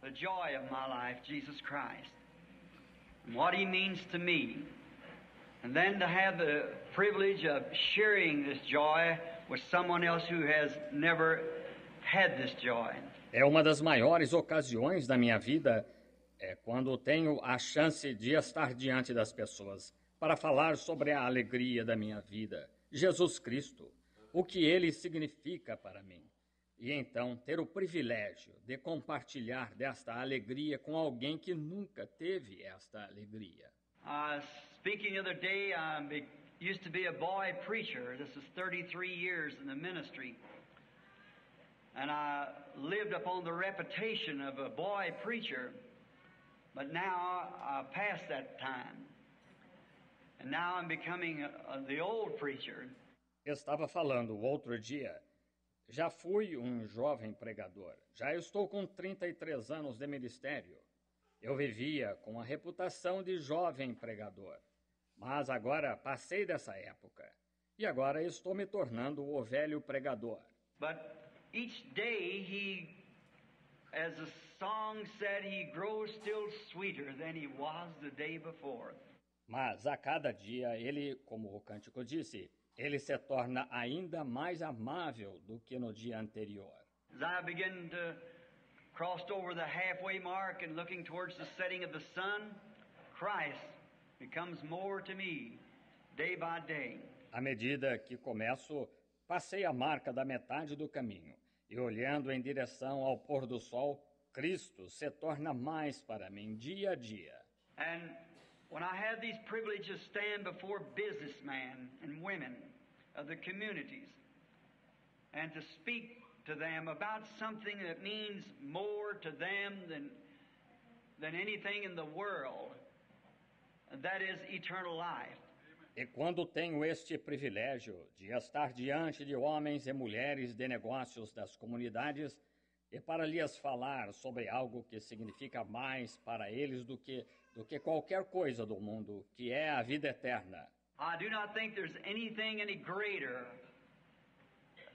the joy of my life, Jesus Christ, and what He means to me. And then to have the privilege of sharing this joy with someone else who has never had this joy. É uma das maiores ocasiões da minha vida quando tenho a chance de estar diante das pessoas para falar sobre a alegria da minha vida, Jesus Cristo, o que Ele significa para mim. E então ter o privilégio de compartilhar desta alegria com alguém que nunca teve esta alegria. Speaking the other day, I used to be a boy preacher. This is 33 years in the ministry. And I lived upon the reputation of a boy preacher. But now I passed that time. And now I'm becoming the old preacher. Estava falando outro dia. Já fui um jovem pregador. Já estou com 33 anos de ministério. Eu vivia com a reputação de jovem pregador. Mas agora passei dessa época. E agora estou me tornando o velho pregador. But each day as the song said, he grows still sweeter than he was the day before. Mas a cada dia ele, como o cântico disse, ele se torna ainda mais amável do que no dia anterior. As I begin to cross over the halfway mark and looking towards the setting of the sun, Christ becomes more to me day by day. À medida que passei a marca da metade do caminho e olhando em direção ao pôr do sol, Cristo se torna mais para mim dia a dia. And when I have these privileges stand before businessmen and women of the communities and to speak to them about something that means more to them than anything in the world, that is eternal life. E quando tenho este privilégio de estar diante de homens e mulheres de negócios das comunidades e para lhes falar sobre algo que significa mais para eles do que qualquer coisa do mundo, que é a vida eterna. I do not think there's anything any greater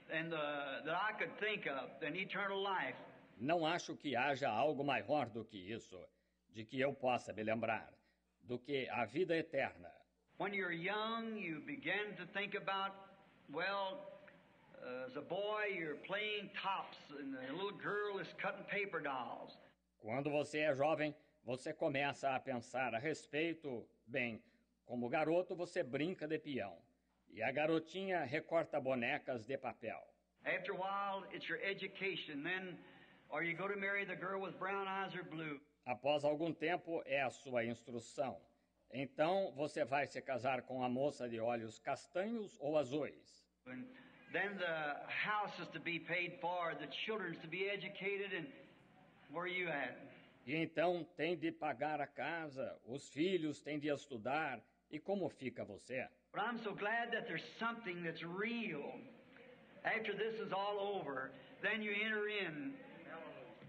that I could think of than eternal life. Não acho que haja algo maior do que isso, de que eu possa me lembrar, do que a vida eterna. When you're young, you begin to think about, as a boy, you're playing tops, and the little girl is cutting paper dolls. Quando você é jovem, você começa a pensar a respeito, como garoto você brinca de peão, e a garotinha recorta bonecas de papel. After a while, it's your education, then, or you go to marry the girl with brown eyes or blue. Após algum tempo, é a sua instrução. Então, você vai se casar com a moça de olhos castanhos ou azuis. And then the house is to be paid for, the children's to be educated, and where are you at? E então tem de pagar a casa, os filhos têm de estudar, e como fica você? But I'm so glad that there's something that's real. After this is all over, then you enter in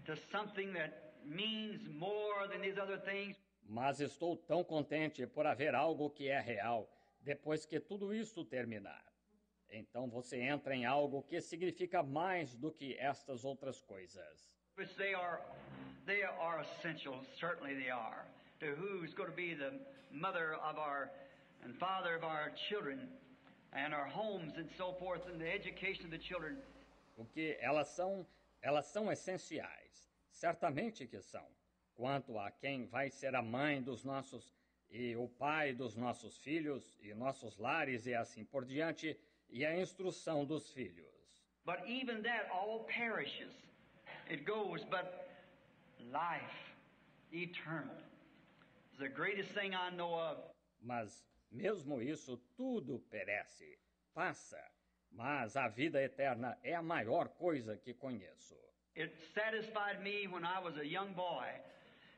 to something that means more than these other things. Mas estou tão contente por haver algo que é real, depois que tudo isso terminar. Então você entra em algo que significa mais do que estas outras coisas. Which they are essential, certainly they are, to who's going to be the mother of and father of our children, and our homes and so forth, and the education of the children. Porque elas são essenciais, certamente que são. Quanto a quem vai ser a mãe dos nossos e o pai dos nossos filhos e nossos lares e assim por diante, e a instrução dos filhos. But even that all perishes. It goes, but life, eternal, is the greatest thing I know of. Mas mesmo isso tudo perece, passa, mas a vida eterna é a maior coisa que conheço. It satisfied me when I was a young boy.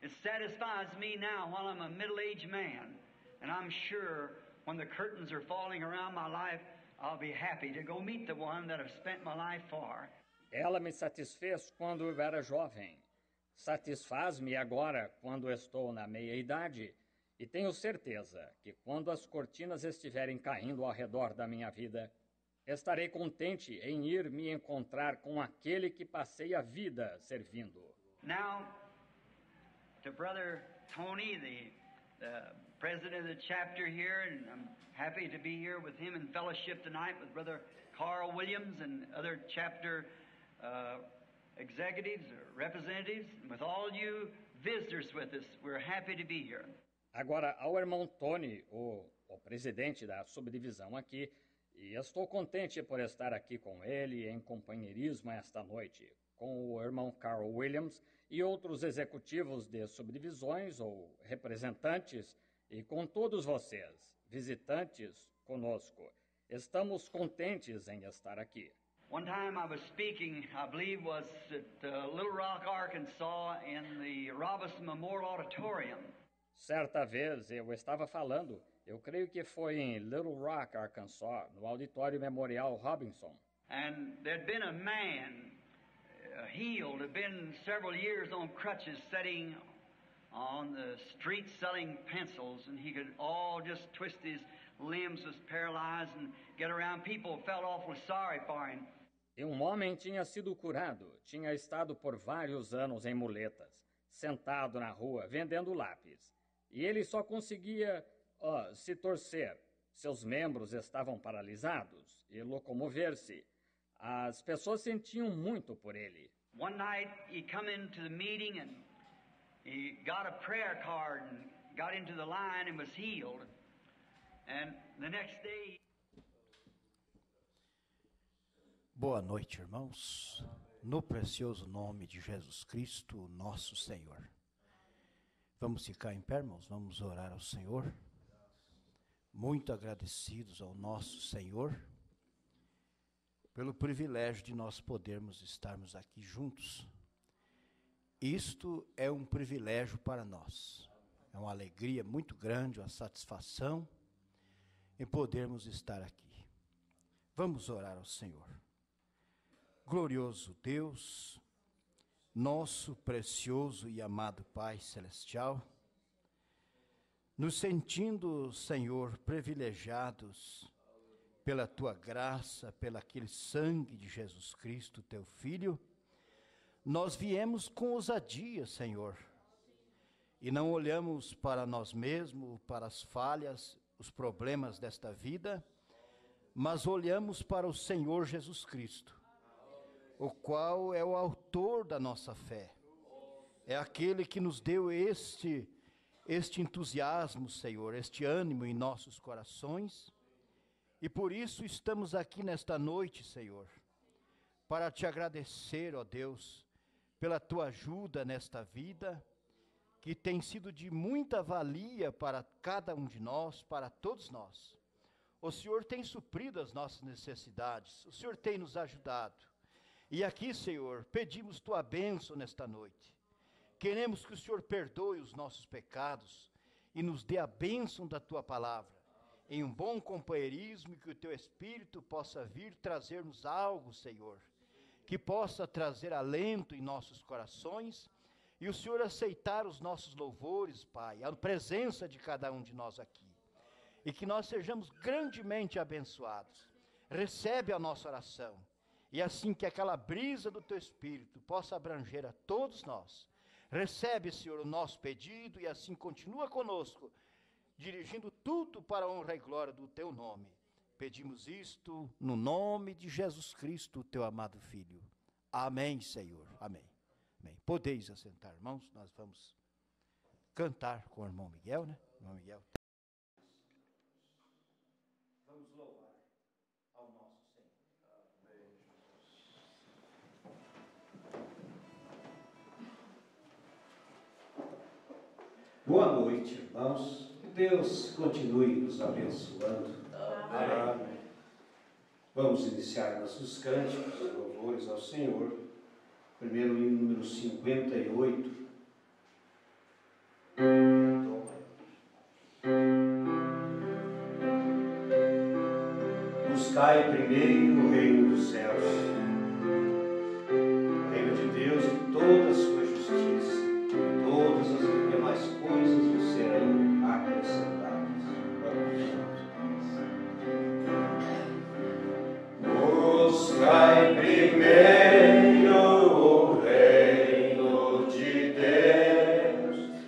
It satisfies me now while I'm a middle-aged man. And I'm sure when the curtains are falling around my life, I'll be happy to go meet the one that I've spent my life for. Ela me satisfez quando eu era jovem. Satisfaz-me agora quando estou na meia-idade. E tenho certeza que quando as cortinas estiverem caindo ao redor da minha vida, estarei contente em ir me encontrar com aquele que passei a vida servindo. Now, to Brother Tony, the president of the chapter here, and I'm happy to be here with him in fellowship tonight with Brother Carl Williams and other chapter executives or representatives, and with all you visitors with us. We're happy to be here. Agora, ao irmão Tony, o presidente da subdivisão aqui, e estou contente por estar aqui com ele em companheirismo esta noite, com o irmão Carl Williams e outros executivos de subdivisões ou representantes, e com todos vocês, visitantes conosco. Estamos contentes em estar aqui. One time I was speaking, I believe was at Little Rock, Arkansas, in the Robinson Memorial Auditorium. Certa vez eu estava falando, eu creio que foi em Little Rock, Arkansas, no Auditório Memorial Robinson. And there'd been a man healed, had been several years on crutches, sitting on the street selling pencils, and he could all just twist his limbs, was paralyzed and get around. People felt awfully sorry for him. E um homem tinha sido curado, tinha estado por vários anos em muletas, sentado na rua, vendendo lápis. E ele só conseguia se torcer. Seus membros estavam paralisados e locomover-se. As pessoas sentiam muito por ele. One night he come into the meeting and he got a prayer card and got into the line and was healed. And the next day... Boa noite, irmãos. No precioso nome de Jesus Cristo, nosso Senhor. Vamos ficar em pé, irmãos? Vamos orar ao Senhor. Muito agradecidos ao nosso Senhor pelo privilégio de nós podermos estarmos aqui juntos. Isto é um privilégio para nós. É uma alegria muito grande, uma satisfação em podermos estar aqui. Vamos orar ao Senhor. Glorioso Deus, nosso precioso e amado Pai Celestial, nos sentindo, Senhor, privilegiados pela Tua graça, pelo aquele sangue de Jesus Cristo, Teu Filho, nós viemos com ousadia, Senhor, e não olhamos para nós mesmos, para as falhas, os problemas desta vida, mas olhamos para o Senhor Jesus Cristo, o qual é o autor da nossa fé. É aquele que nos deu este entusiasmo, Senhor, este ânimo em nossos corações. E por isso estamos aqui nesta noite, Senhor, para te agradecer, ó Deus, pela tua ajuda nesta vida, que tem sido de muita valia para cada um de nós, para todos nós. O Senhor tem suprido as nossas necessidades, o Senhor tem nos ajudado. E aqui, Senhor, pedimos tua bênção nesta noite. Queremos que o Senhor perdoe os nossos pecados e nos dê a bênção da tua palavra, em um bom companheirismo, e que o teu Espírito possa vir trazer-nos algo, Senhor, que possa trazer alento em nossos corações, e o Senhor aceitar os nossos louvores, Pai, a presença de cada um de nós aqui, e que nós sejamos grandemente abençoados. Recebe a nossa oração. E assim que aquela brisa do Teu Espírito possa abranger a todos nós. Recebe, Senhor, o nosso pedido e assim continua conosco, dirigindo tudo para a honra e glória do Teu nome. Pedimos isto no nome de Jesus Cristo, Teu amado Filho. Amém, Senhor. Amém. Amém. Podeis assentar, irmãos, nós vamos cantar com o irmão Miguel, né? Irmão Miguel. Vamos louvar ao nosso Senhor. Boa noite, irmãos. Que Deus continue nos abençoando. Amém. Vamos iniciar nossos cânticos, louvores ao Senhor. Primeiro hino número 58. Buscai primeiro o reino dos céus, o reino de Deus e toda a sua justiça, e todas as demais coisas vos serão acrescentadas. Buscai primeiro o reino de Deus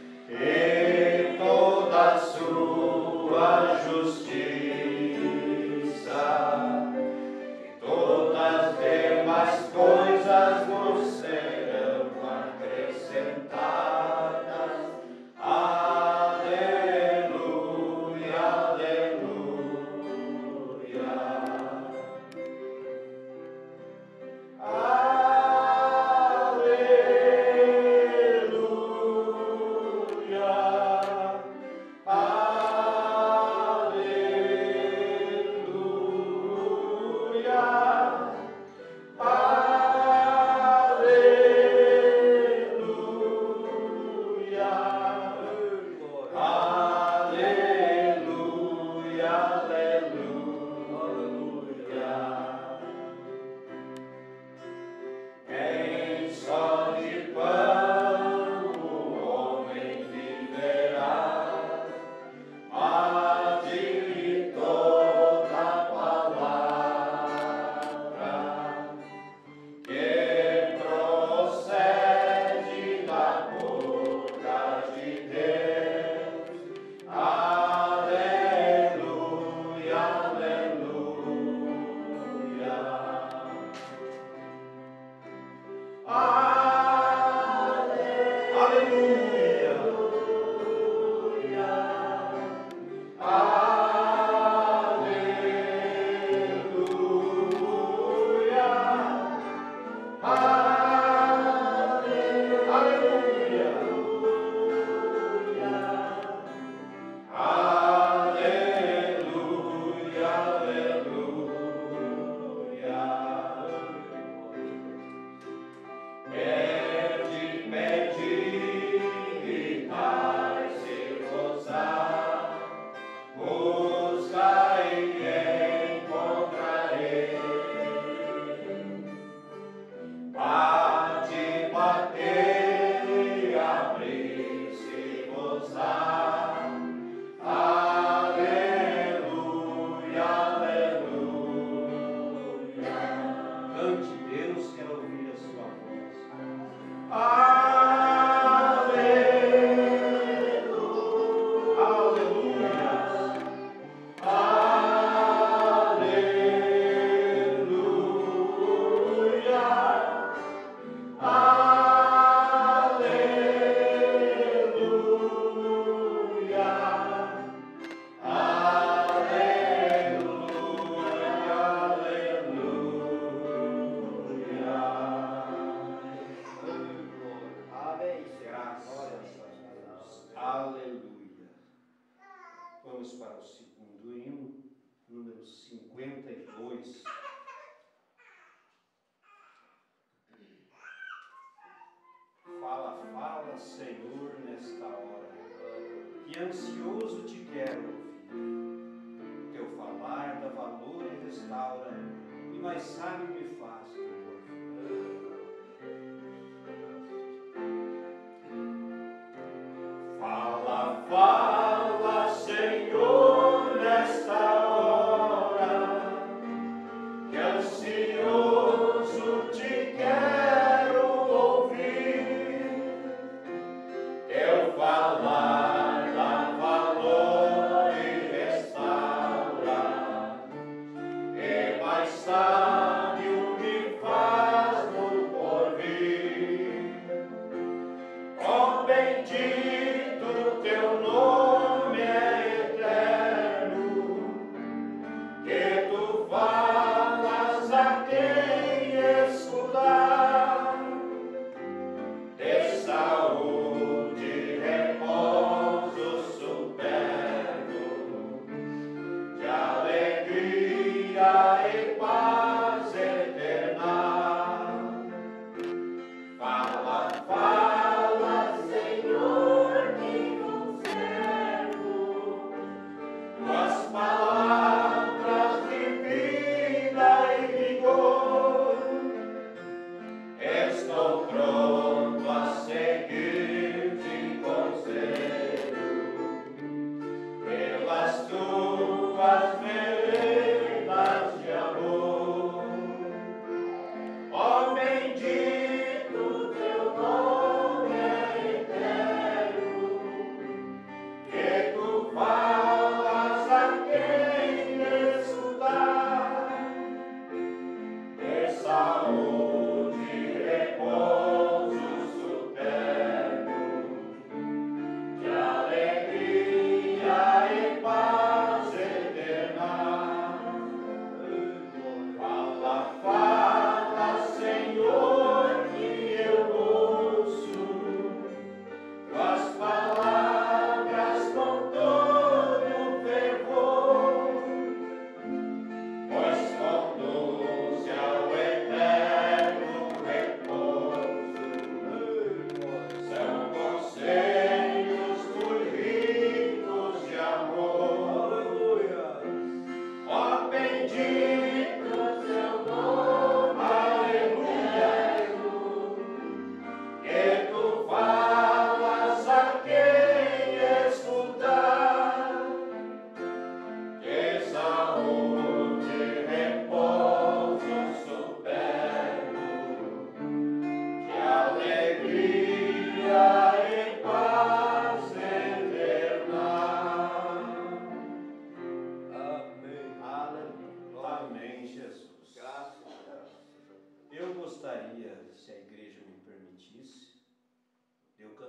Senhor, nesta hora, que ansioso te quero ouvir. Teu falar dá valor e restaura, e mais sábio me faz teu porfio. Fala, fala, Senhor, nesta hora, que ansioso te quero ouvir. Teu falar dá valor e restaura, e mais sábio me faz no porvir. Ó bendito teu nome é eterno, que tu falas a quem escutar. De saúde, repouso superno, de alegria e paz eterna. Fala, fala, Senhor, que concede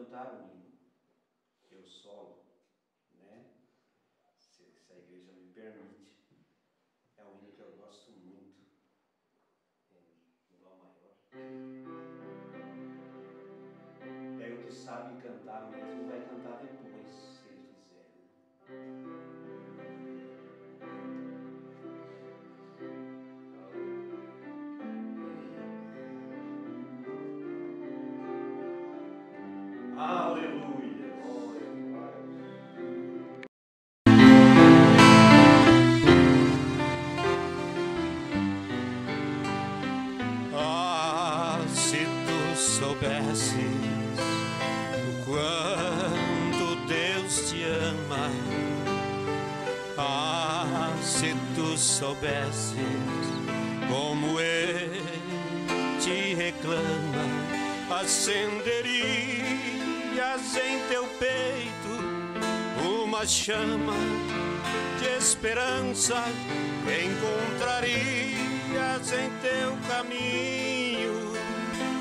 cantar um hino, eu solo, né? Se a igreja me permite. É um hino que eu gosto muito, em dó maior. Daí o que sabe cantar mesmo vai cantar depois, se ele quiser, né? Aleluia, glória a Deus. Ah, se tu soubesses o quanto Deus te ama. Ah, se tu soubesses como Ele te reclama, acenderias em teu peito uma chama de esperança, encontrarias em teu caminho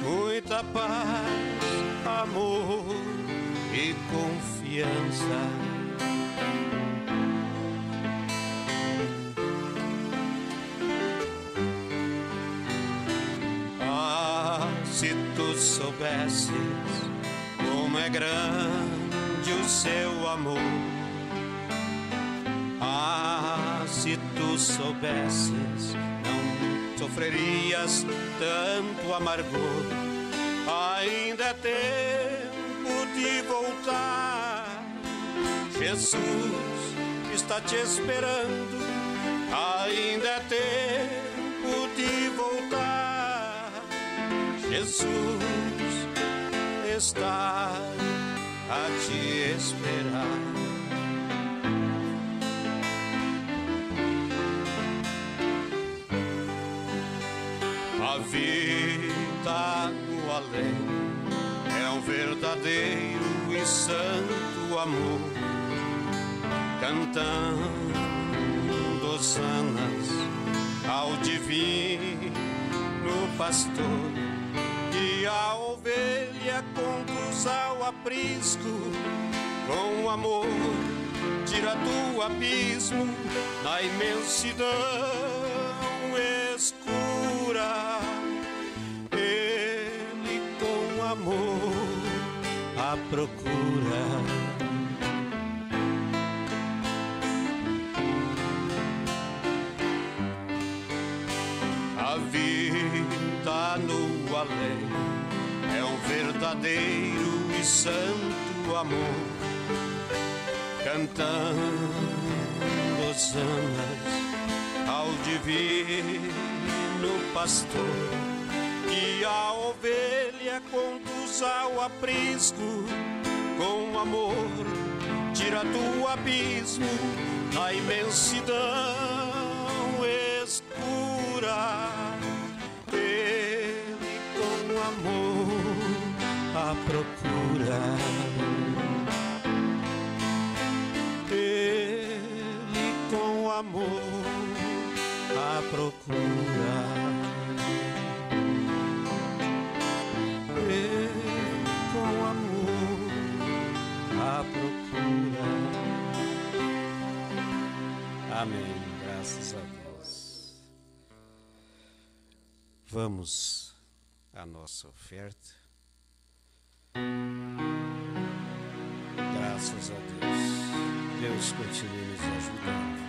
muita paz, amor e confiança. Se tu soubesses como é grande o seu amor. Ah, se tu soubesses, não sofrerias tanto amargor. Ainda é tempo de voltar. Jesus está te esperando. Ainda é tempo de voltar. Jesus está a te esperar. A vida no além é um verdadeiro e santo amor, cantando hosanas ao divino pastor. E a ovelha conduz ao aprisco, com amor tira do abismo, na imensidão escura. Ele com amor a procura. A vida no além é um verdadeiro e santo amor, cantando hosanas ao divino pastor. E a ovelha conduz ao aprisco, com amor tira do abismo, na imensidão escura. Ele com amor a procura. Ele com amor a procura. Ele com amor a procura. Amém. Graças a Deus. Vamos à nossa oferta. Graças a Deus. Deus continue nos ajudando.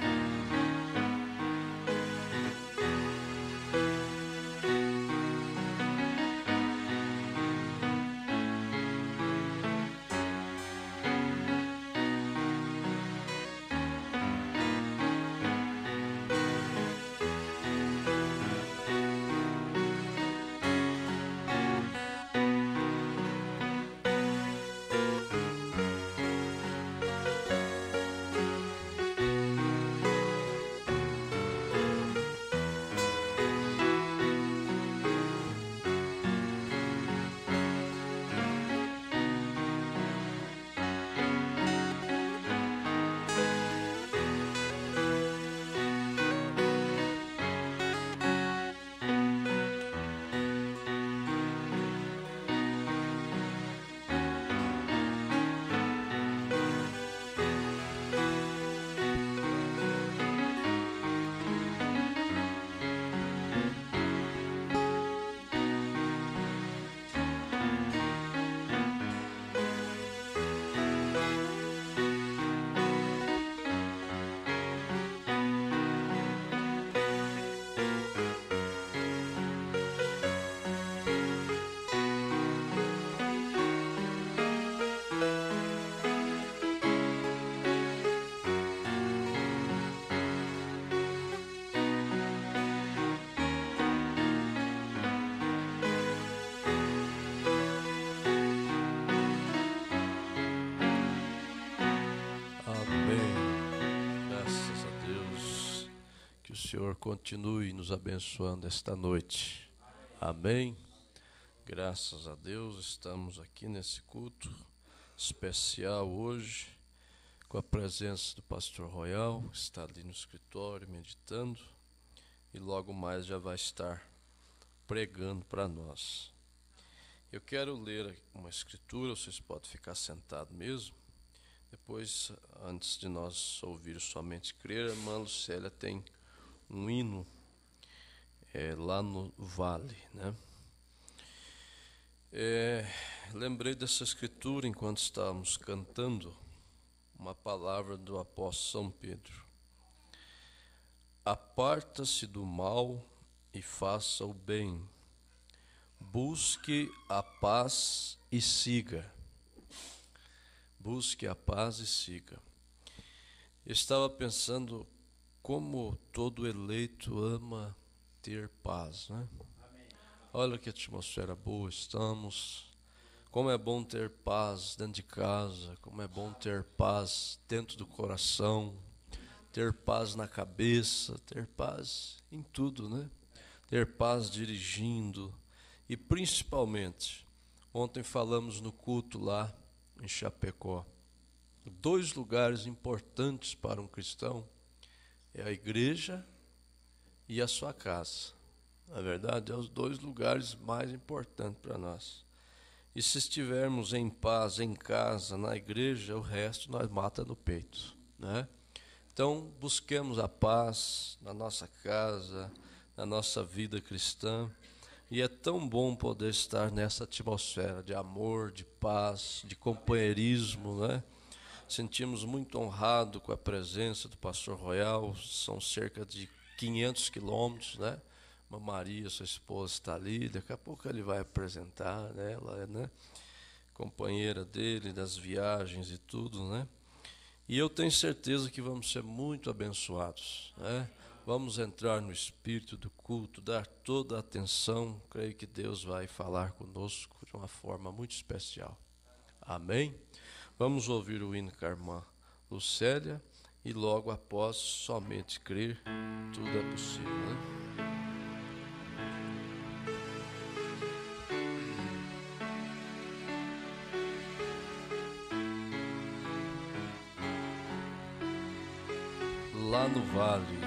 Senhor continue nos abençoando esta noite. Amém. Graças a Deus, estamos aqui nesse culto especial hoje, com a presença do pastor Royal, que está ali no escritório meditando, e logo mais já vai estar pregando para nós. Eu quero ler uma escritura, vocês podem ficar sentados mesmo. Depois, antes de nós ouvir somente crer, a irmã Lucélia tem um hino lá no vale, né? Lembrei dessa escritura enquanto estávamos cantando uma palavra do apóstolo São Pedro. Aparta-se do mal e faça o bem. Busque a paz e siga. Busque a paz e siga. Eu estava pensando como todo eleito ama ter paz, né? Amém. Olha que atmosfera boa estamos. Como é bom ter paz dentro de casa, como é bom ter paz dentro do coração, ter paz na cabeça, ter paz em tudo, né? Ter paz dirigindo. E principalmente, ontem falamos no culto lá em Chapecó, 2 lugares importantes para um cristão é a igreja e a sua casa. Na verdade, é os 2 lugares mais importantes para nós. E se estivermos em paz em casa, na igreja, o resto nós mata no peito, né? Então, busquemos a paz na nossa casa, na nossa vida cristã. E é tão bom poder estar nessa atmosfera de amor, de paz, de companheirismo, né? Sentimos muito honrado com a presença do pastor Royal, são cerca de 500 quilômetros, né? A Maria, sua esposa, está ali, daqui a pouco ele vai apresentar, né? Ela é, né, companheira dele, das viagens e tudo, né? E eu tenho certeza que vamos ser muito abençoados, né? Vamos entrar no espírito do culto, dar toda a atenção. Creio que Deus vai falar conosco de uma forma muito especial. Amém? Vamos ouvir o hino com a irmã Lucélia e logo após, somente crer, tudo é possível, né? Lá no vale,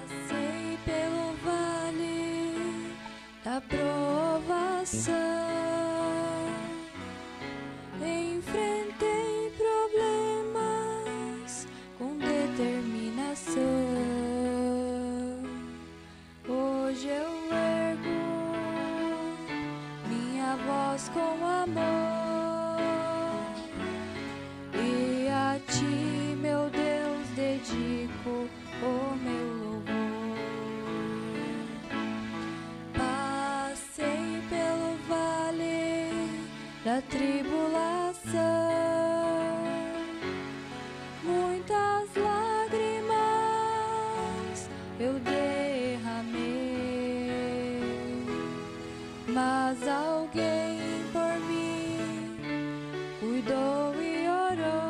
passei pelo vale da provação, enfrentei problemas com determinação. Hoje eu ergo minha voz com amor. Dedico o meu louvor. Passei pelo vale da tribulação, muitas lágrimas eu derramei, mas alguém por mim cuidou e orou.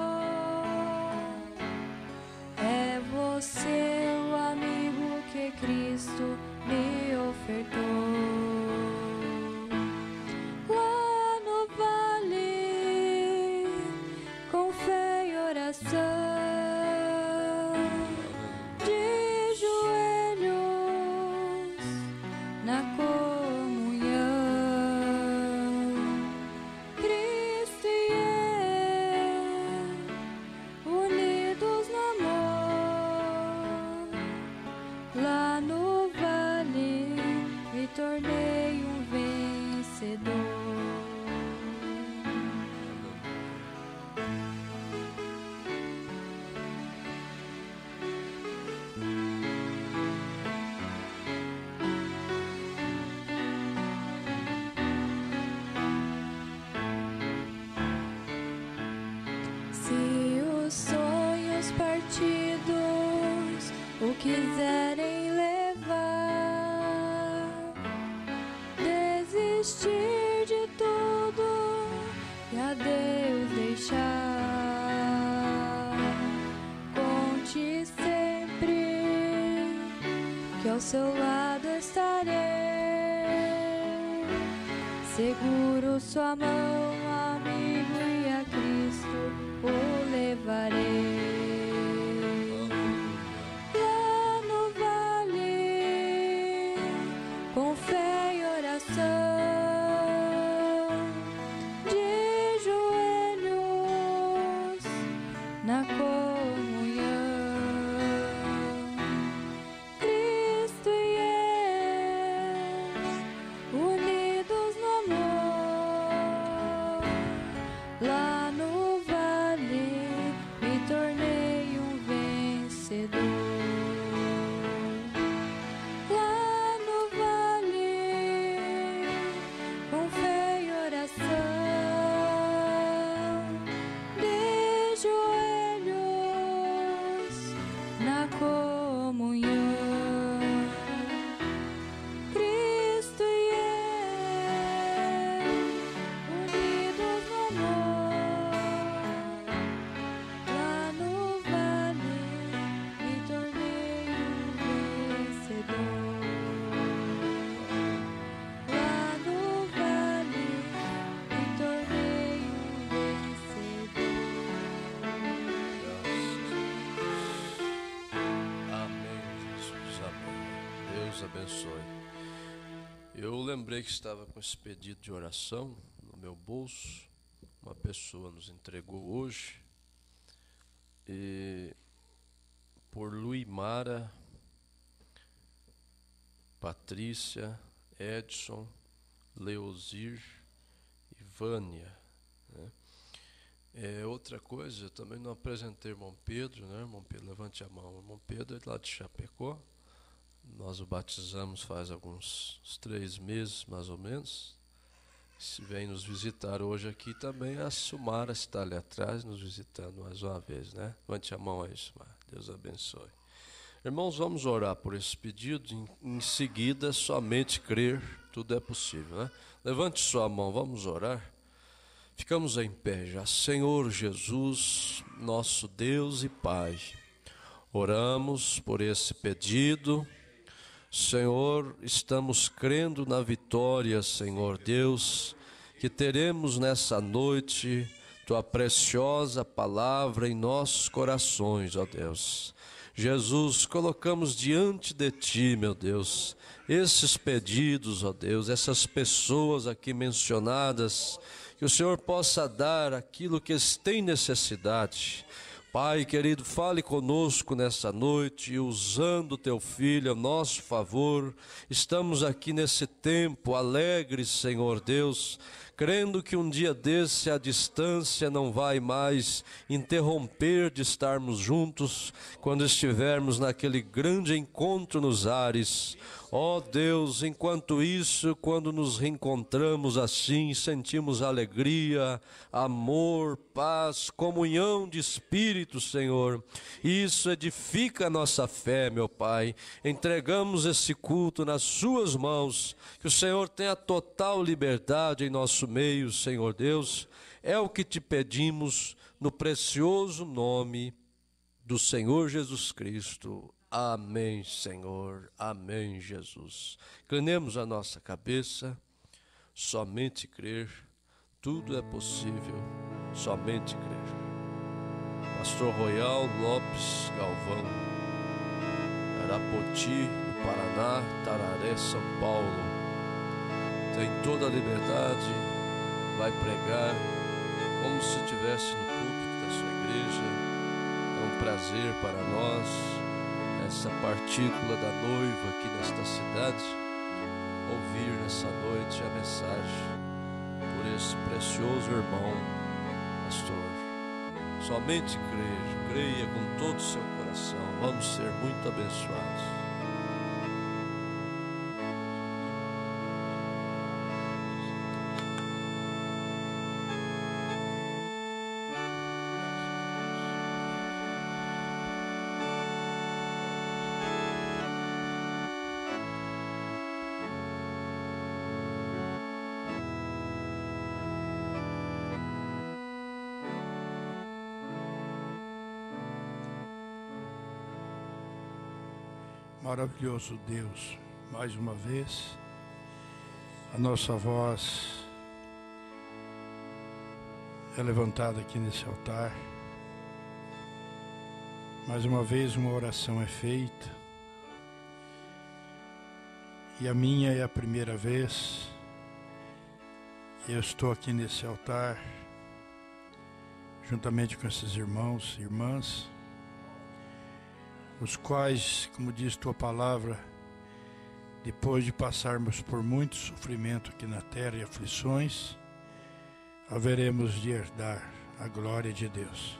Seu amigo que Cristo me ofertou. Lá no vale, com fé e oração, de joelhos na comunhão, Cristo e eu unidos no amor. Lá no vale me tornei um vencedor. Se os sonhos partidos o quiserem levar, desistir de tudo e a Deus deixar. ao seu lado estarei, seguro sua mão, amigo, e a Cristo o levarei. Lá no vale, com fé e oração, de joelhos na comunhão, Cristo e eu, unidos no amor. Lá no vale me tornei um vencedor. Lá no vale, com fé e oração, de joelhos na comunhão, Cristo e eu, unidos no amor. Lá no vale me tornei um vencedor. Lá no vale me tornei um vencedor. Amém, Jesus, amém. Deus abençoe. Eu lembrei que estava com esse pedido de oração no meu bolso. Uma pessoa nos entregou hoje. E por Luimara, Patrícia, Edson, Leozir e Vânia, né? Outra coisa, eu também não apresentei o irmão Pedro, né? Irmão Pedro, levante a mão. O irmão Pedro é lá de Chapecó. Nós o batizamos faz uns 3 meses, mais ou menos. Se vem nos visitar hoje aqui também, a Sumara está ali atrás, nos visitando mais uma vez, né? Levante a mão aí, Sumara. Deus abençoe. Irmãos, vamos orar por esse pedido. Em seguida, somente crer, tudo é possível, né? Levante sua mão, vamos orar. Ficamos em pé já. Senhor Jesus, nosso Deus e Pai, oramos por esse pedido. Senhor, estamos crendo na vitória, Senhor Deus, que teremos nessa noite Tua preciosa palavra em nossos corações, ó Deus. Jesus, colocamos diante de Ti, meu Deus, esses pedidos, ó Deus, essas pessoas aqui mencionadas, que o Senhor possa dar aquilo que eles têm necessidade. Pai querido, fale conosco nessa noite, e usando Teu Filho a nosso favor, estamos aqui nesse tempo alegres, Senhor Deus, crendo que um dia desse a distância não vai mais interromper de estarmos juntos, quando estivermos naquele grande encontro nos ares. Ó Deus, enquanto isso, quando nos reencontramos assim, sentimos alegria, amor, paz, comunhão de espírito, Senhor. Isso edifica a nossa fé, meu Pai. Entregamos esse culto nas Suas mãos, que o Senhor tenha total liberdade em nosso meio, Senhor Deus. É o que te pedimos no precioso nome do Senhor Jesus Cristo. Amém, Senhor. Amém, Jesus. Inclinemos a nossa cabeça. Somente crer. Tudo é possível. Somente crer. Pastor Royal Lopes Galvão, Arapoti, no Paraná, Tararé, São Paulo. Tem toda a liberdade. Vai pregar como se estivesse no púlpito da sua igreja. É um prazer para nós, essa partícula da noiva aqui nesta cidade, ouvir nessa noite a mensagem por esse precioso irmão, pastor. Somente creia com todo o seu coração, vamos ser muito abençoados. Maravilhoso Deus, mais uma vez, a nossa voz é levantada aqui nesse altar. Mais uma vez uma oração é feita. E a minha é a primeira vez que eu estou aqui nesse altar, juntamente com esses irmãos e irmãs, os quais, como diz tua palavra, depois de passarmos por muito sofrimento aqui na terra e aflições, haveremos de herdar a glória de Deus.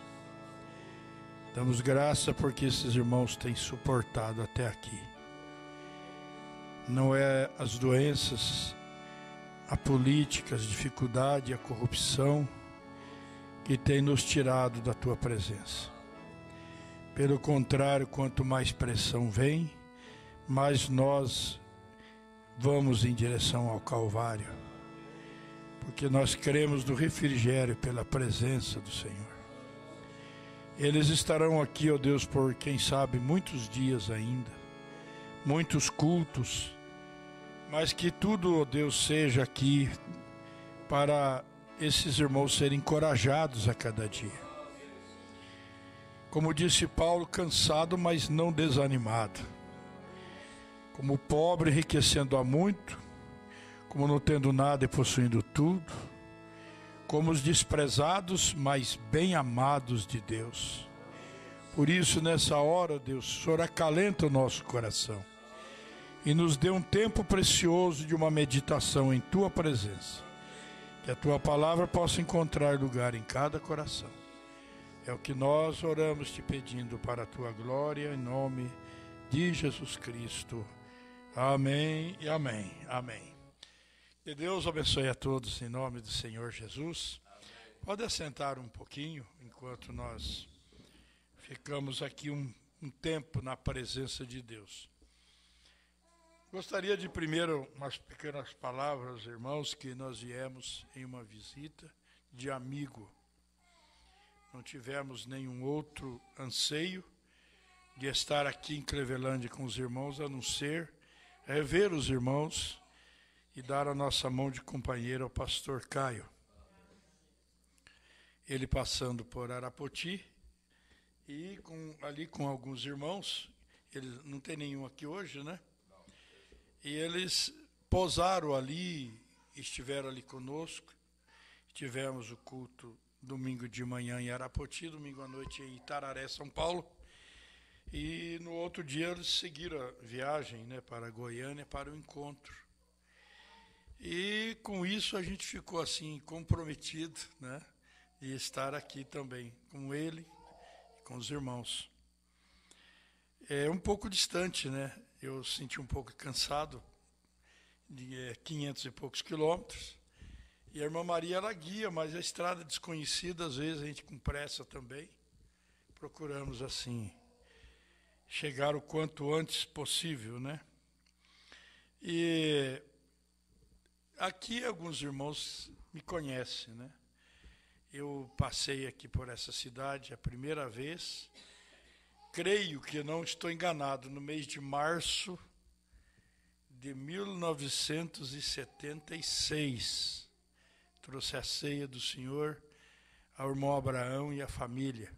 Damos graça porque esses irmãos têm suportado até aqui. Não é as doenças, a política, as dificuldades, a corrupção que tem nos tirado da tua presença. Pelo contrário, quanto mais pressão vem, mais nós vamos em direção ao Calvário, porque nós cremos no refrigério pela presença do Senhor. Eles estarão aqui, ó Deus, por quem sabe muitos dias ainda, muitos cultos, mas que tudo, ó Deus, seja aqui para esses irmãos serem encorajados a cada dia. Como disse Paulo, cansado, mas não desanimado. Como pobre, enriquecendo a muito, como não tendo nada e possuindo tudo. Como os desprezados, mas bem amados de Deus. Por isso, nessa hora, Deus, o Senhor acalenta o nosso coração e nos dê um tempo precioso de uma meditação em Tua presença. Que a Tua palavra possa encontrar lugar em cada coração. É o que nós oramos te pedindo para a Tua glória, em nome de Jesus Cristo. Amém e amém. Amém. Que Deus abençoe a todos em nome do Senhor Jesus. Pode assentar um pouquinho enquanto nós ficamos aqui um tempo na presença de Deus. Gostaria de primeiro umas pequenas palavras, irmãos, que nós viemos em uma visita de amigo. Não tivemos nenhum outro anseio de estar aqui em Clevelândia com os irmãos, a não ser rever os irmãos e dar a nossa mão de companheiro ao pastor Caio. Ele passando por Arapoti e ali com alguns irmãos, ele não tem nenhum aqui hoje, né? E eles pousaram ali, estiveram ali conosco. Tivemos o culto domingo de manhã em Arapoti, domingo à noite em Itararé, São Paulo. E no outro dia eles seguiram a viagem, né, para Goiânia, para o encontro. E com isso a gente ficou assim comprometido, né, de estar aqui também com ele e com os irmãos. É um pouco distante, né? Eu senti um pouco cansado, de 500 e poucos quilômetros. E a irmã Maria, ela guia, mas a estrada desconhecida, às vezes a gente com pressa também. Procuramos assim chegar o quanto antes possível, né? E aqui alguns irmãos me conhecem, né? Eu passei aqui por essa cidade a primeira vez, creio que não estou enganado, no mês de março de 1976. Trouxe a ceia do Senhor ao irmão Abraão e à família.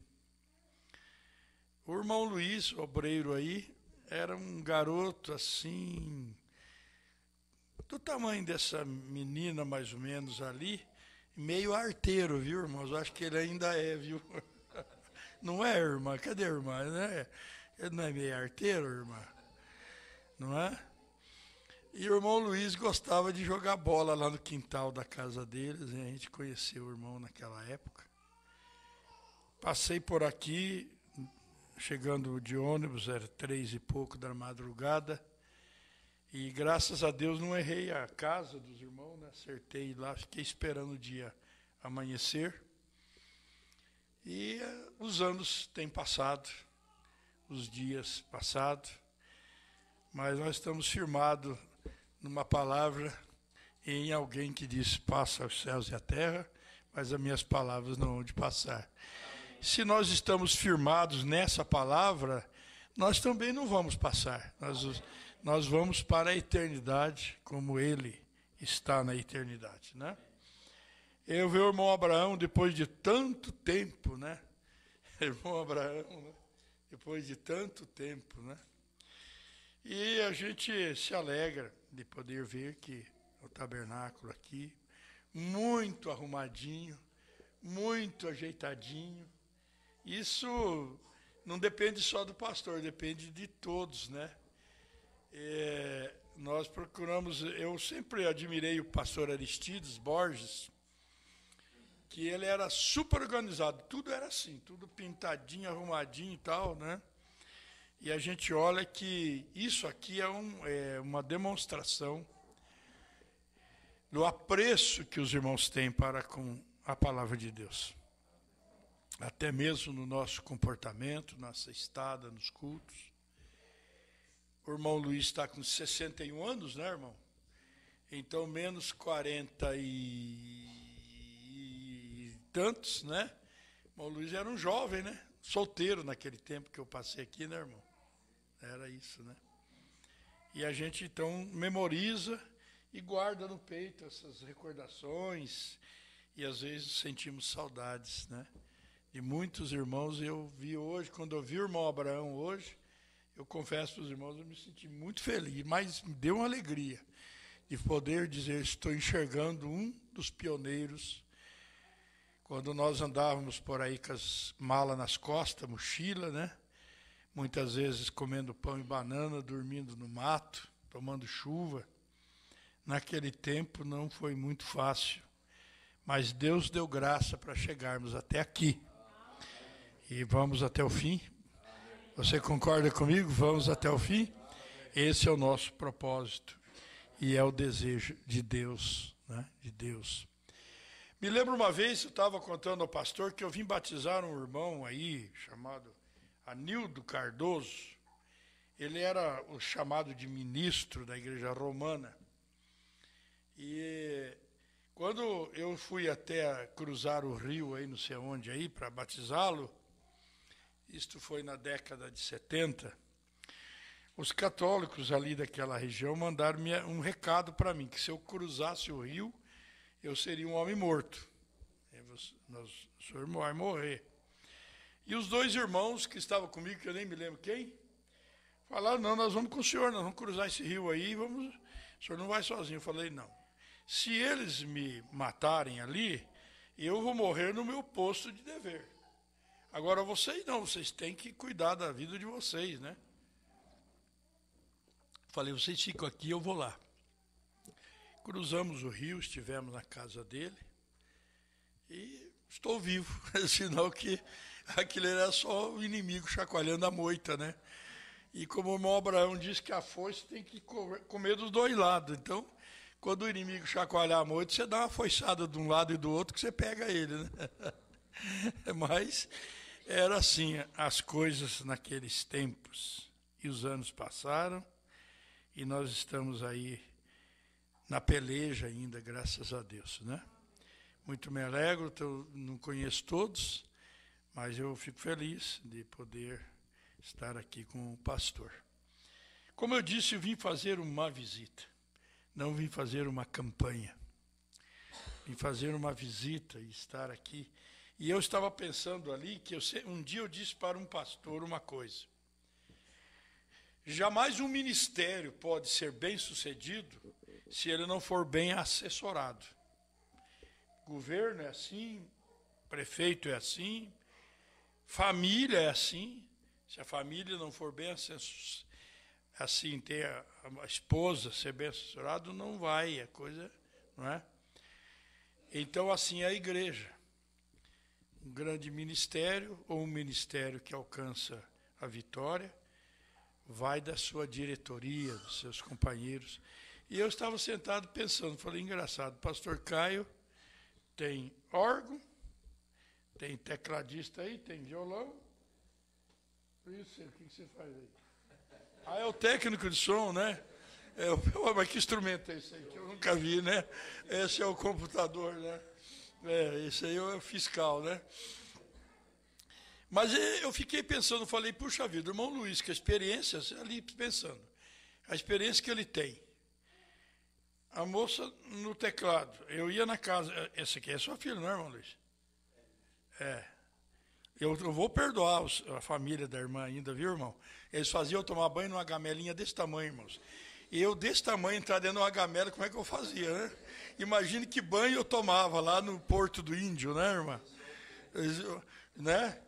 O irmão Luiz, obreiro aí, era um garoto assim, do tamanho dessa menina mais ou menos ali, meio arteiro, viu, irmãos? Eu acho que ele ainda é, viu? Não é, irmã? Cadê a irmã? Ele não é meio arteiro, irmã? Não é? E o irmão Luiz gostava de jogar bola lá no quintal da casa deles, e a gente conheceu o irmão naquela época. Passei por aqui, chegando de ônibus, era 3 e pouco da madrugada, e graças a Deus não errei a casa dos irmãos, né? Acertei lá, fiquei esperando o dia amanhecer. E os anos têm passado, os dias passados, mas nós estamos firmados numa palavra e em alguém que diz: passa os céus e a terra, mas as minhas palavras não hão de passar. Se nós estamos firmados nessa palavra, nós também não vamos passar. Nós vamos para a eternidade como ele está na eternidade, né? Eu vi o irmão Abraão depois de tanto tempo, né? Irmão Abraão, né? Depois de tanto tempo, né? E a gente se alegra de poder ver que o tabernáculo aqui, muito arrumadinho, muito ajeitadinho. Isso não depende só do pastor, depende de todos, né? Nós procuramos, eu sempre admirei o pastor Aristides Borges, que ele era super organizado, tudo era assim, tudo pintadinho, arrumadinho e tal, né? E a gente olha que isso aqui é uma demonstração do apreço que os irmãos têm para com a palavra de Deus. Até mesmo no nosso comportamento, nossa estada nos cultos. O irmão Luiz está com 61 anos, né, irmão? Então, menos 40 e tantos, né? O irmão Luiz era um jovem, né? Solteiro naquele tempo que eu passei aqui, né, irmão? Era isso, né? E a gente, então, memoriza e guarda no peito essas recordações. E, às vezes, sentimos saudades, né? De muitos irmãos. Eu vi hoje, quando eu vi o irmão Abraão hoje, eu confesso para os irmãos, eu me senti muito feliz, mas me deu uma alegria de poder dizer, estou enxergando um dos pioneiros. Quando nós andávamos por aí com as malas nas costas, mochila, né? Muitas vezes comendo pão e banana, dormindo no mato, tomando chuva. Naquele tempo não foi muito fácil, mas Deus deu graça para chegarmos até aqui. E vamos até o fim. Você concorda comigo? Vamos até o fim? Esse é o nosso propósito e é o desejo de Deus, né? De Deus. Me lembro uma vez, eu estava contando ao pastor que eu vim batizar um irmão aí, chamado Anildo Cardoso. Ele era o chamado de ministro da igreja romana. E quando eu fui até cruzar o rio aí, não sei onde aí, para batizá-lo, isto foi na década de 70, os católicos ali daquela região mandaram um recado para mim, que se eu cruzasse o rio, eu seria um homem morto. O senhor vai morrer. E os dois irmãos que estavam comigo, que eu nem me lembro quem, falaram, não, nós vamos com o senhor, nós vamos cruzar esse rio aí, o senhor não vai sozinho. Eu falei, não. Se eles me matarem ali, eu vou morrer no meu posto de dever. Agora vocês não, vocês têm que cuidar da vida de vocês, né? Falei, vocês ficam aqui, eu vou lá. Cruzamos o rio, estivemos na casa dele e estou vivo. Sinal que aquilo era só o inimigo chacoalhando a moita, né? E como o irmão Abraão disse que a foice tem que comer dos dois lados. Então, quando o inimigo chacoalhar a moita, você dá uma foiçada de um lado e do outro que você pega ele, né? Mas era assim as coisas naqueles tempos. E os anos passaram e nós estamos aí na peleja ainda, graças a Deus, né? Muito me alegro, não conheço todos, mas eu fico feliz de poder estar aqui com o pastor. Como eu disse, eu vim fazer uma visita, não vim fazer uma campanha. Vim fazer uma visita e estar aqui. E eu estava pensando ali que um dia eu disse para um pastor uma coisa. Jamais um ministério pode ser bem sucedido se ele não for bem assessorado. Governo é assim, prefeito é assim, família é assim. Se a família não for bem assim, ter a esposa ser bem assessorado, não vai, a coisa, não é? Então, assim é a igreja. Um grande ministério ou um ministério que alcança a vitória, vai da sua diretoria, dos seus companheiros. E eu estava sentado pensando, falei, engraçado, pastor Caio tem órgão, tem tecladista aí, tem violão. Isso, o que você faz aí? Ah, é o técnico de som, né? Mas que instrumento é esse aí? Que eu nunca vi, né? Esse é o computador, né? Esse aí é o fiscal, né? Mas eu fiquei pensando, falei, puxa vida, o irmão Luiz, que a experiência, ali pensando, a experiência que ele tem. A moça no teclado, eu ia na casa, essa aqui é sua filha, não é, irmão Luiz? É. Eu vou perdoar a família da irmã ainda, viu, irmão? Eles faziam eu tomar banho numa gamelinha desse tamanho, irmãos. E eu, desse tamanho, entrar dentro de uma gamela, como é que eu fazia, né? Imagine que banho eu tomava lá no Porto do Índio, né, irmã? Né?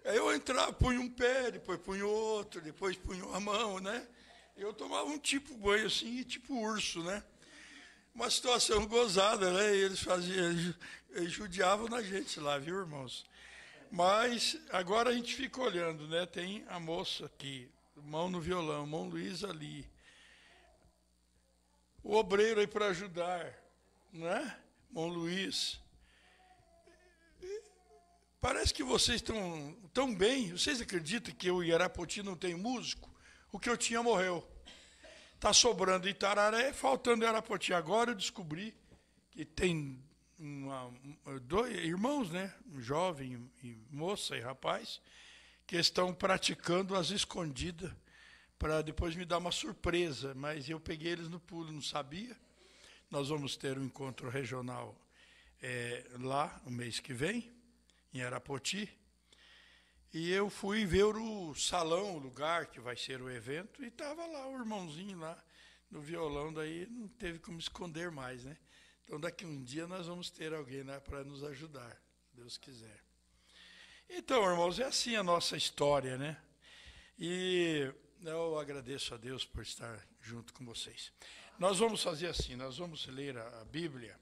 Aí eu entrava, punha um pé, depois punha outro, depois punha a mão, né? Eu tomava um tipo banho assim, tipo urso, né? Uma situação gozada, né? E eles judiavam na gente lá, viu, irmãos? Mas agora a gente fica olhando, né? Tem a moça aqui, mão no violão, mão Luiz ali. O obreiro aí para ajudar, né? Mão Luiz. Parece que vocês estão tão bem. Vocês acreditam que eu em Arapoti não tenho músico? O que eu tinha morreu. Está sobrando Itararé, faltando Arapoti. Agora eu descobri que tem dois irmãos, né? Um jovem, e moça e rapaz, que estão praticando as escondidas para depois me dar uma surpresa. Mas eu peguei eles no pulo, não sabia. Nós vamos ter um encontro regional lá, no mês que vem, em Arapoti, e eu fui ver o salão, o lugar que vai ser o evento, e estava lá o irmãozinho lá no violão, daí não teve como esconder mais, né? Então daqui um dia nós vamos ter alguém lá para nos ajudar, se Deus quiser. Então, irmãos, é assim a nossa história, né? E eu agradeço a Deus por estar junto com vocês. Nós vamos fazer assim, nós vamos ler a Bíblia,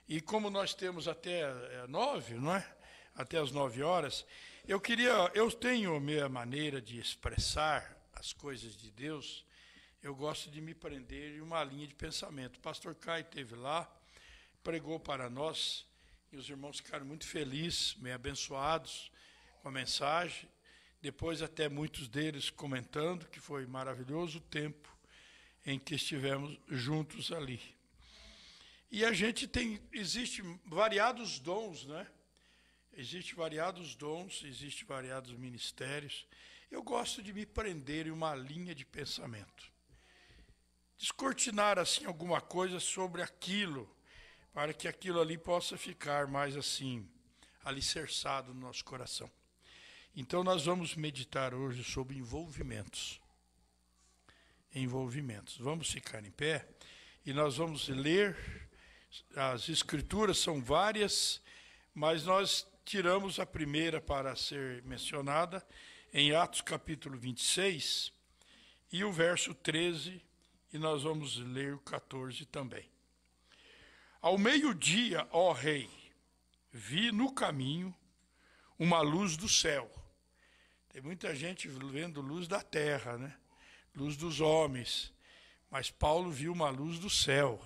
e como nós temos até 9, não é? Até as 9 horas, eu tenho a minha maneira de expressar as coisas de Deus, eu gosto de me prender em uma linha de pensamento. O pastor Caio esteve lá, pregou para nós, e os irmãos ficaram muito felizes, bem abençoados com a mensagem, depois até muitos deles comentando que foi maravilhoso o tempo em que estivemos juntos ali. E a gente existem variados dons, né? Existem variados dons, existem variados ministérios. Eu gosto de me prender em uma linha de pensamento. Descortinar, assim, alguma coisa sobre aquilo, para que aquilo ali possa ficar mais, assim, alicerçado no nosso coração. Então, nós vamos meditar hoje sobre envolvimentos. Envolvimentos. Vamos ficar em pé e nós vamos ler. As escrituras são várias, mas nós tiramos a primeira para ser mencionada em Atos capítulo 26 e o verso 13, e nós vamos ler o 14 também. Ao meio-dia, ó rei, vi no caminho uma luz do céu. Tem muita gente vendo luz da terra, né? Luz dos homens, mas Paulo viu uma luz do céu.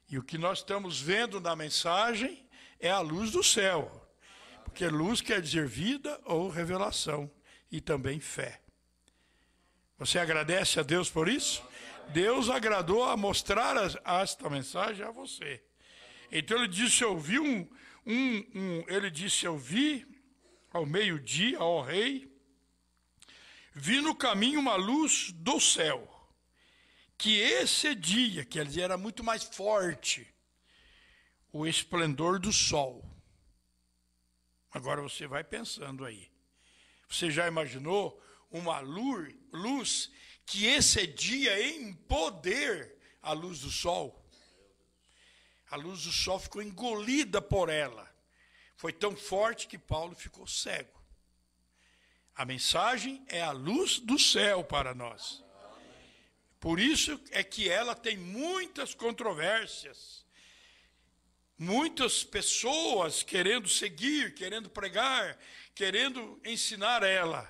E o que nós estamos vendo na mensagem é a luz do céu. Porque luz quer dizer vida ou revelação, e também fé. Você agradece a Deus por isso? Deus agradou a mostrar esta mensagem a você. Então ele disse, eu vi ele disse, eu vi ao meio-dia, ó rei, vi no caminho uma luz do céu, que excedia, quer dizer, era muito mais forte, o esplendor do sol. Agora você vai pensando aí. Você já imaginou uma luz que excedia em poder a luz do sol? A luz do sol ficou engolida por ela. Foi tão forte que Paulo ficou cego. A mensagem é a luz do céu para nós. Por isso é que ela tem muitas controvérsias. Muitas pessoas querendo seguir, querendo pregar, querendo ensinar ela.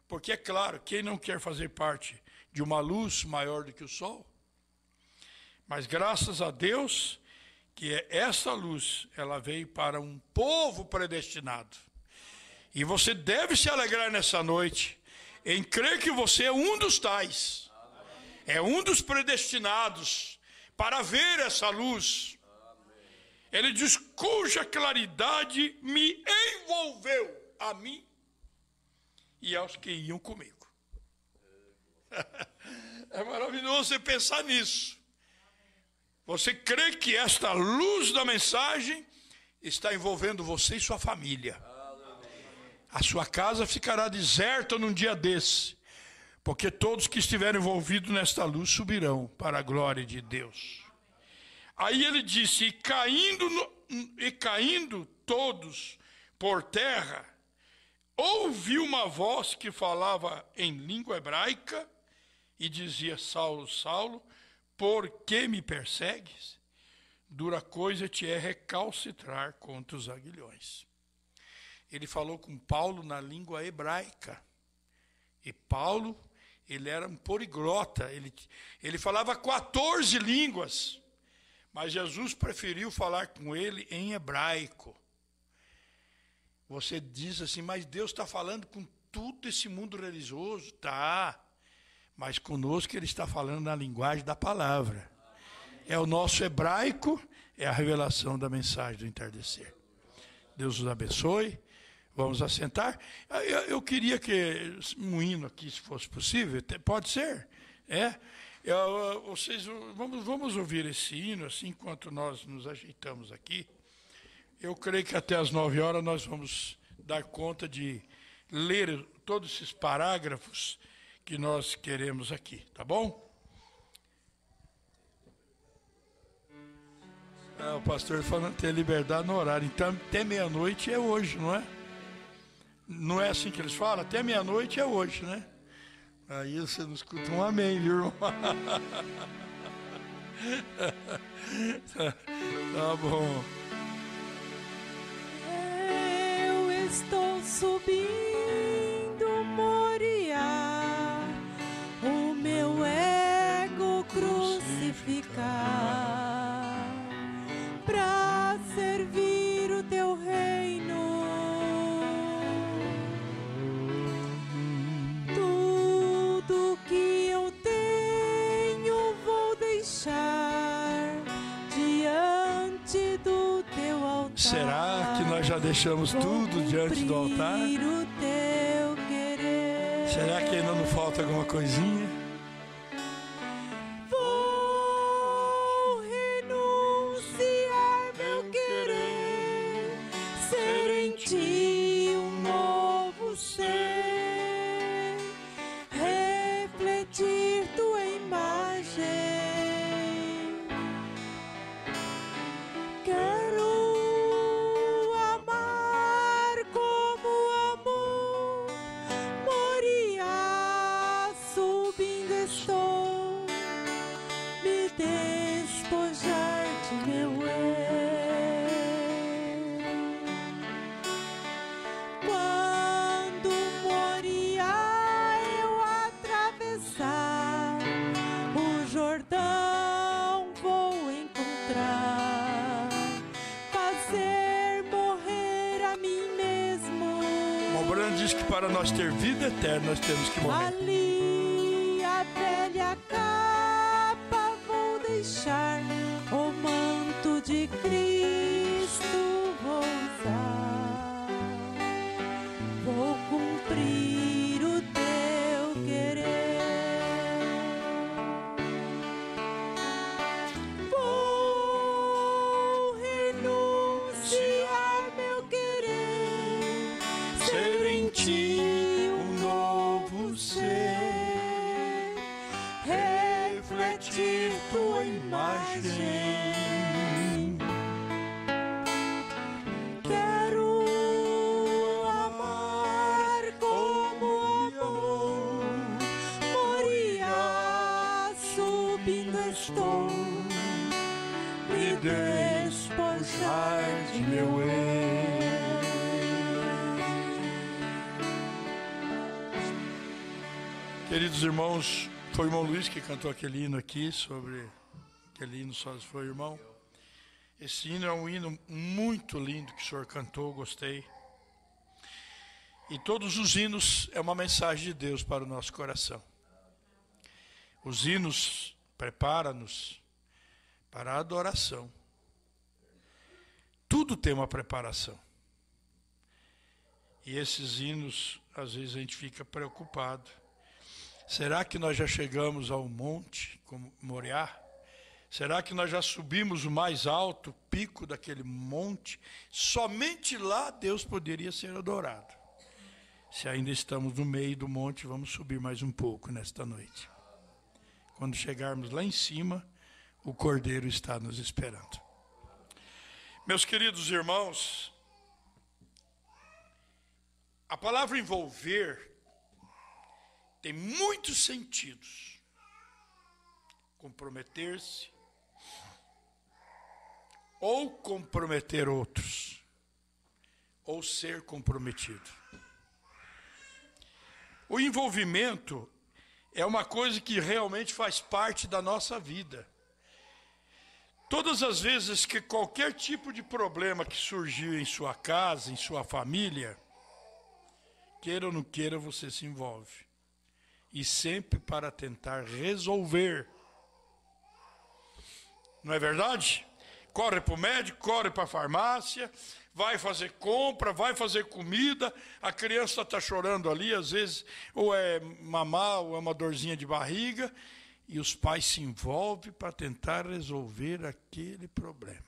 Porque, é claro, quem não quer fazer parte de uma luz maior do que o sol? Mas graças a Deus, que essa luz, ela veio para um povo predestinado. E você deve se alegrar nessa noite, em crer que você é um dos tais. É um dos predestinados para ver essa luz. Ele diz, cuja claridade me envolveu a mim e aos que iam comigo. É maravilhoso você pensar nisso. Você crê que esta luz da mensagem está envolvendo você e sua família. A sua casa ficará deserta num dia desse, porque todos que estiverem envolvidos nesta luz subirão para a glória de Deus. Aí ele disse, e caindo todos por terra, ouvi uma voz que falava em língua hebraica e dizia, Saulo, Saulo, por que me persegues? Dura coisa te é recalcitrar contra os aguilhões. Ele falou com Paulo na língua hebraica. E Paulo, ele era um poliglota, ele falava 14 línguas, mas Jesus preferiu falar com ele em hebraico. Você diz assim, mas Deus está falando com todo esse mundo religioso? Tá, mas conosco ele está falando na linguagem da palavra. É o nosso hebraico, é a revelação da mensagem do entardecer. Deus os abençoe. Vamos assentar. Eu queria que um hino aqui, se fosse possível, pode ser? Vocês vamos ouvir esse hino assim enquanto nós nos ajeitamos aqui. Eu creio que até às 9 horas nós vamos dar conta de ler todos esses parágrafos que nós queremos aqui, tá bom? O pastor falando ter liberdade no horário, então até meia-noite é hoje, não é? Não é assim que eles falam? Até meia-noite é hoje, né? Aí você não escuta um amém, viu, irmão? Tá bom. Eu estou subindo Moriá, o meu ego crucificar, pra servir o teu reino. Tudo que eu tenho vou deixar diante do teu altar. Será que nós já deixamos tudo diante do altar? O teu querer. Será que ainda não falta alguma coisinha? Vou renunciar meu querer, ser em ti um novo ser, refletir tua imagem. Quero amar como amor Moriá, subindo estou, me despojar de meu eu. Quando Moriá eu atravessar, o Jordão vou encontrar, fazer morrer a mim mesmo. Mobrano diz que para nós ter vida eterna, nós temos que morrer. Ali a velha capa vou deixar, o manto de Cristo vou usar, vou cumprir o teu querer. Vou renunciar meu querer, ser em ti um novo ser, refletir tua imagem. Quero amar como amor Moriá, subindo estou, me despojar de meu eu. Queridos irmãos, foi o irmão Luiz que cantou aquele hino aqui, sobre aquele hino só foi o irmão. Esse hino é um hino muito lindo que o senhor cantou, gostei. E todos os hinos é uma mensagem de Deus para o nosso coração. Os hinos preparam-nos para a adoração. Tudo tem uma preparação. E esses hinos, às vezes a gente fica preocupado. Será que nós já chegamos ao monte, como Moriá? Será que nós já subimos o mais alto pico daquele monte? Somente lá Deus poderia ser adorado. Se ainda estamos no meio do monte, vamos subir mais um pouco nesta noite. Quando chegarmos lá em cima, o Cordeiro está nos esperando. Meus queridos irmãos, a palavra envolver tem muitos sentidos. Comprometer-se ou comprometer outros, ou ser comprometido. O envolvimento é uma coisa que realmente faz parte da nossa vida. Todas as vezes que qualquer tipo de problema que surgiu em sua casa, em sua família, queira ou não queira, você se envolve. E sempre para tentar resolver. Não é verdade? Corre para o médico, corre para a farmácia, vai fazer compra, vai fazer comida, a criança está chorando ali, às vezes, ou é mamar, ou é uma dorzinha de barriga, e os pais se envolvem para tentar resolver aquele problema.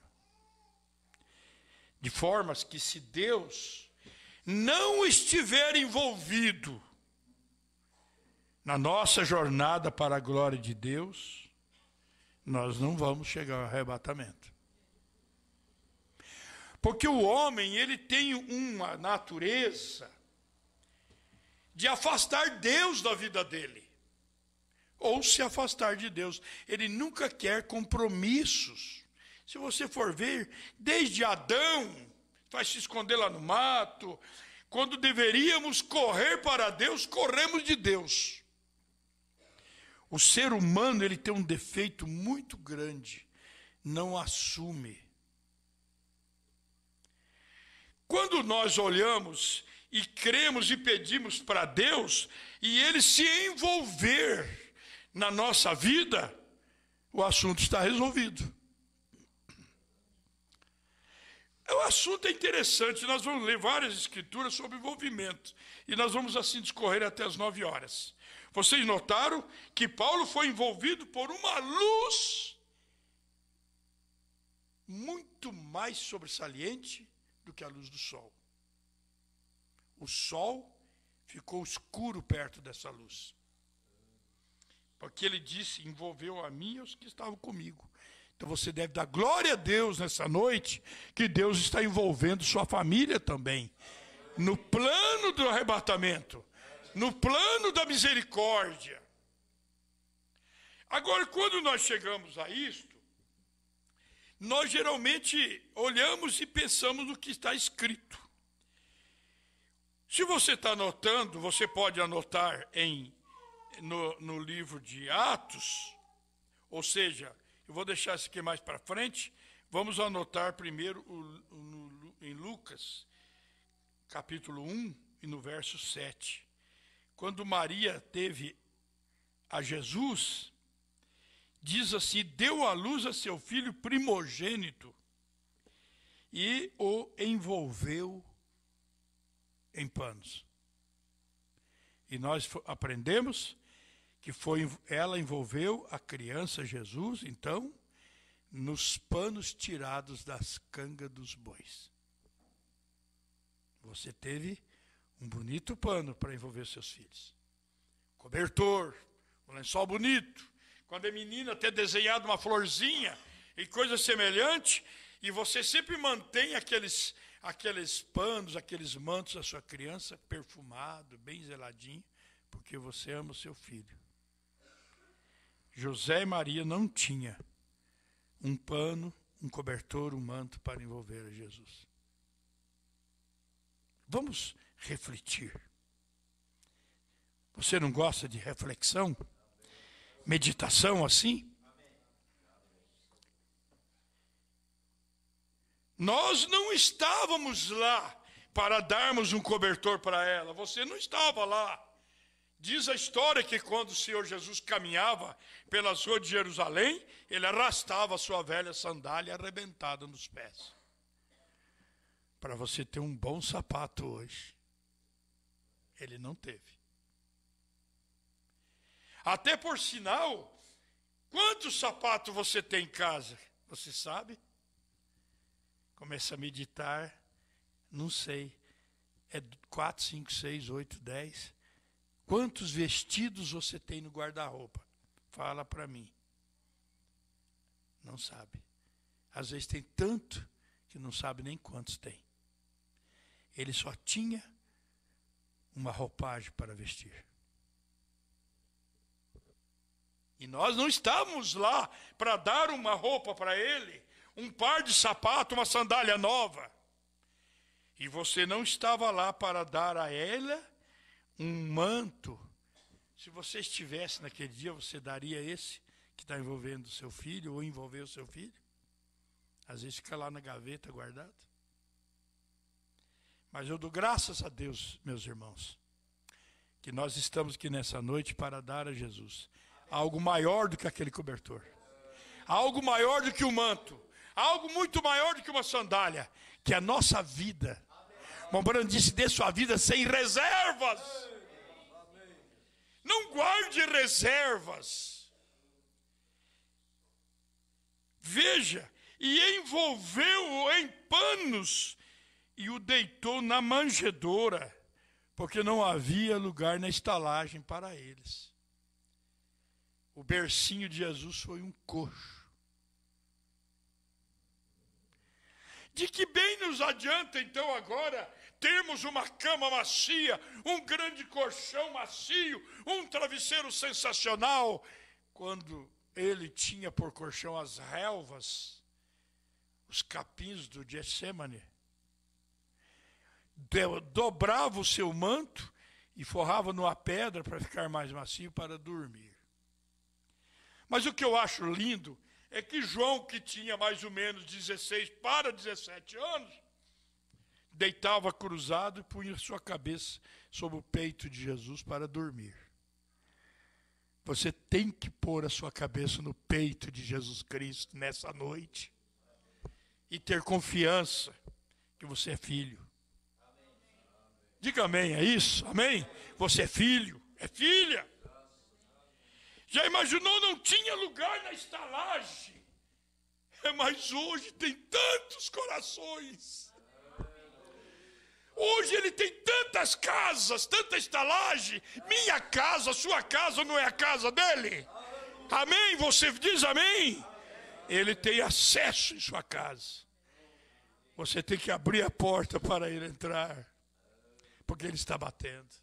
De formas que, se Deus não estiver envolvido na nossa jornada para a glória de Deus, nós não vamos chegar ao arrebatamento. Porque o homem, ele tem uma natureza de afastar Deus da vida dele, ou se afastar de Deus. Ele nunca quer compromissos. Se você for ver, desde Adão, vai se esconder lá no mato, quando deveríamos correr para Deus, corremos de Deus. O ser humano, ele tem um defeito muito grande, não assume. Quando nós olhamos e cremos e pedimos para Deus, e Ele se envolver na nossa vida, o assunto está resolvido. O assunto é interessante, nós vamos ler várias escrituras sobre envolvimento, e nós vamos assim discorrer até as 9 horas. Vocês notaram que Paulo foi envolvido por uma luz muito mais sobressaliente do que a luz do sol. O sol ficou escuro perto dessa luz. Porque ele disse, envolveu a mim e os que estavam comigo. Então você deve dar glória a Deus nessa noite, que Deus está envolvendo sua família também. No plano do arrebatamento, no plano da misericórdia. Agora, quando nós chegamos a isto, nós geralmente olhamos e pensamos no que está escrito. Se você está anotando, você pode anotar no livro de Atos, ou seja, eu vou deixar isso aqui mais para frente, vamos anotar primeiro em Lucas, capítulo 1, e no verso 7. Quando Maria teve a Jesus, diz assim, deu à luz a seu filho primogênito e o envolveu em panos. E nós aprendemos que ela envolveu a criança Jesus, então, nos panos tirados das cangas dos bois. Você teve um bonito pano para envolver seus filhos. Cobertor, um lençol bonito. Quando é menina, até desenhado uma florzinha e coisa semelhante, e você sempre mantém aqueles panos, aqueles mantos da sua criança perfumado, bem zeladinho, porque você ama o seu filho. José e Maria não tinham um pano, um cobertor, um manto para envolver a Jesus. Vamos refletir. Você não gosta de reflexão? Meditação assim? Nós não estávamos lá para darmos um cobertor para ela. Você não estava lá. Diz a história que quando o Senhor Jesus caminhava pelas ruas de Jerusalém, ele arrastava a sua velha sandália arrebentada nos pés. para você ter um bom sapato hoje. Ele não teve. Até por sinal, quantos sapatos você tem em casa? Você sabe? Começa a meditar, não sei. É 4, 5, 6, 8, 10. Quantos vestidos você tem no guarda-roupa? Fala para mim. Não sabe. Às vezes tem tanto que não sabe nem quantos tem. Ele só tinha uma roupagem para vestir. E nós não estávamos lá para dar uma roupa para ele, um par de sapato, uma sandália nova. E você não estava lá para dar a ela um manto. Se você estivesse naquele dia, você daria esse que está envolvendo o seu filho, ou envolveu o seu filho? Às vezes fica lá na gaveta guardado. Mas eu dou graças a Deus, meus irmãos, que nós estamos aqui nessa noite para dar a Jesus algo maior do que aquele cobertor, algo maior do que o manto, algo muito maior do que uma sandália, que é a nossa vida. Mombrando disse, dê sua vida sem reservas. Não guarde reservas. Veja, e envolveu-o em panos e o deitou na manjedoura, porque não havia lugar na estalagem para eles. O bercinho de Jesus foi um coxo. De que bem nos adianta então agora termos uma cama macia, um grande colchão macio, um travesseiro sensacional, quando ele tinha por colchão as relvas, os capins do Getsemane. Dobrava o seu manto e forrava numa pedra para ficar mais macio para dormir. Mas o que eu acho lindo é que João, que tinha mais ou menos 16 para 17 anos, deitava cruzado e punha sua cabeça sobre o peito de Jesus para dormir. Você tem que pôr a sua cabeça no peito de Jesus Cristo nessa noite e ter confiança que você é filho. Diga amém, é isso? Amém? Você é filho, é filha. Já imaginou, não tinha lugar na estalagem. Mas hoje tem tantos corações. Hoje ele tem tantas casas, tanta estalagem. Minha casa, sua casa não é a casa dele? Amém? Você diz amém? Ele tem acesso em sua casa. Você tem que abrir a porta para ele entrar, porque ele está batendo.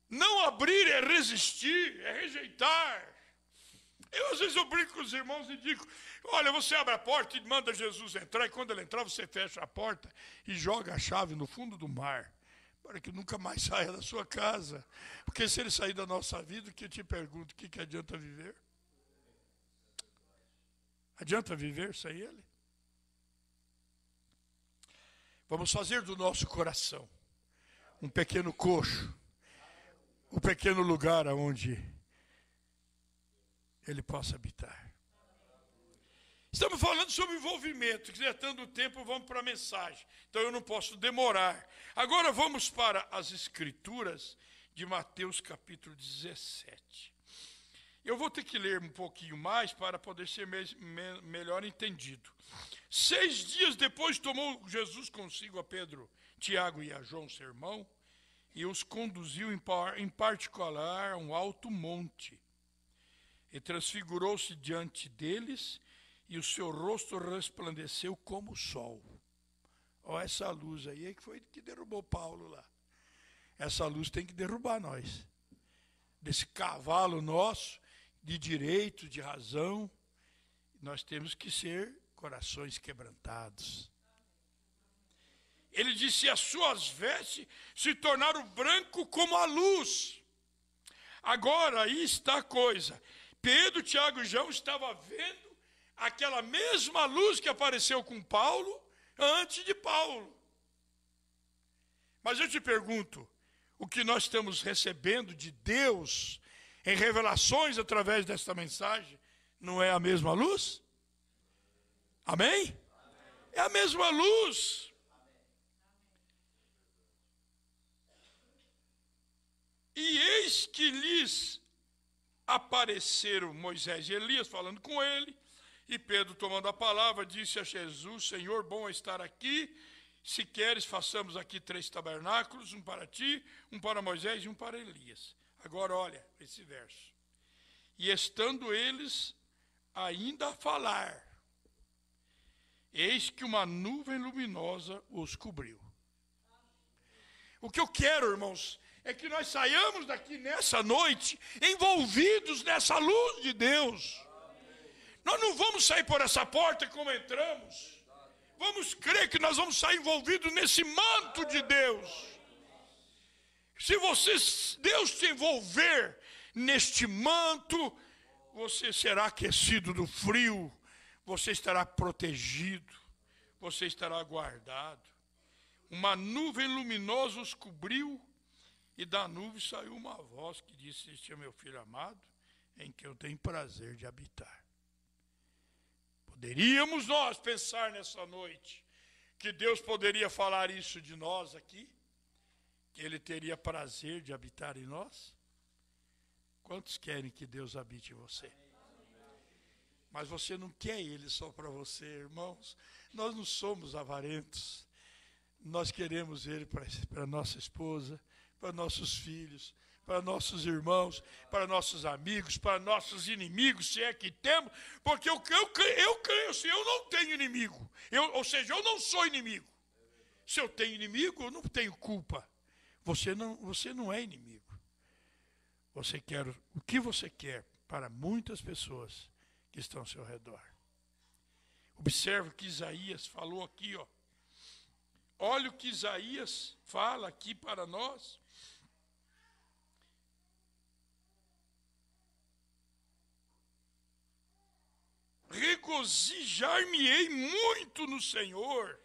Não abrir é resistir, é rejeitar. Às vezes eu brinco com os irmãos e digo, olha, você abre a porta e manda Jesus entrar, e quando ele entrar você fecha a porta e joga a chave no fundo do mar, para que nunca mais saia da sua casa. Porque se ele sair da nossa vida, que eu te pergunto, o que adianta viver? Adianta viver sem ele? Vamos fazer do nosso coração um pequeno coxo, um pequeno lugar onde ele possa habitar. Estamos falando sobre envolvimento, que tanto tempo vamos para a mensagem, então eu não posso demorar. Agora vamos para as escrituras de Mateus capítulo 17. Eu vou ter que ler um pouquinho mais para poder ser melhor entendido. 6 dias depois tomou Jesus consigo a Pedro, Tiago e a João, seu irmão, e os conduziu em particular a um alto monte. E transfigurou-se diante deles, e o seu rosto resplandeceu como o sol. Olha essa luz aí, que foi que derrubou Paulo lá. Essa luz tem que derrubar nós. Desse cavalo nosso, de direito, de razão, nós temos que ser corações quebrantados. Ele disse, as suas vestes se tornaram branco como a luz. Agora, aí está a coisa. Pedro, Tiago e João estavam vendo aquela mesma luz que apareceu com Paulo antes de Paulo. Mas eu te pergunto, o que nós estamos recebendo de Deus em revelações através desta mensagem, não é a mesma luz? Amém? É a mesma luz. E eis que lhes apareceram Moisés e Elias falando com ele, e Pedro, tomando a palavra, disse a Jesus: Senhor, bom é estar aqui. Se queres, façamos aqui 3 tabernáculos, um para ti, um para Moisés e um para Elias. Agora olha esse verso. E estando eles ainda a falar, eis que uma nuvem luminosa os cobriu. O que eu quero, irmãos, é que nós saiamos daqui nessa noite envolvidos nessa luz de Deus. Nós não vamos sair por essa porta como entramos. Vamos crer que nós vamos sair envolvidos nesse manto de Deus. Se Deus te envolver neste manto, você será aquecido do frio, você estará protegido, você estará guardado. Uma nuvem luminosa os cobriu, e da nuvem saiu uma voz que disse: Este é meu filho amado, em que eu tenho prazer de habitar. Poderíamos nós pensar nessa noite que Deus poderia falar isso de nós aqui? Que Ele teria prazer de habitar em nós? Quantos querem que Deus habite em você? Mas você não quer Ele só para você, irmãos. Nós não somos avarentos. Nós queremos Ele para nossa esposa, para nossos filhos, para nossos irmãos, para nossos amigos, para nossos inimigos, se é que temos, porque eu creio assim, eu não tenho inimigo, ou seja, eu não sou inimigo. Se eu tenho inimigo, eu não tenho culpa. Você não é inimigo. Você quer o que você quer para muitas pessoas que estão ao seu redor. Observe o que Isaías falou aqui, ó. Olha o que Isaías fala aqui para nós. Regozijar-me-ei muito no Senhor,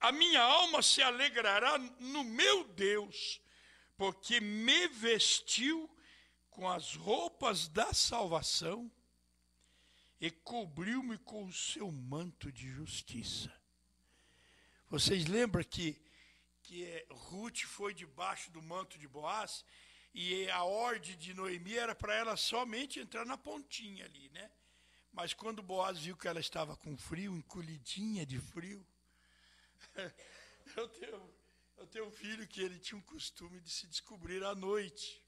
a minha alma se alegrará no meu Deus, porque me vestiu com as roupas da salvação e cobriu-me com o seu manto de justiça. Vocês lembram que Ruth foi debaixo do manto de Boaz, e a ordem de Noemi era para ela somente entrar na pontinha ali, né? Mas quando Boaz viu que ela estava com frio, encolhidinha de frio, eu tenho um filho que ele tinha um costume de se descobrir à noite.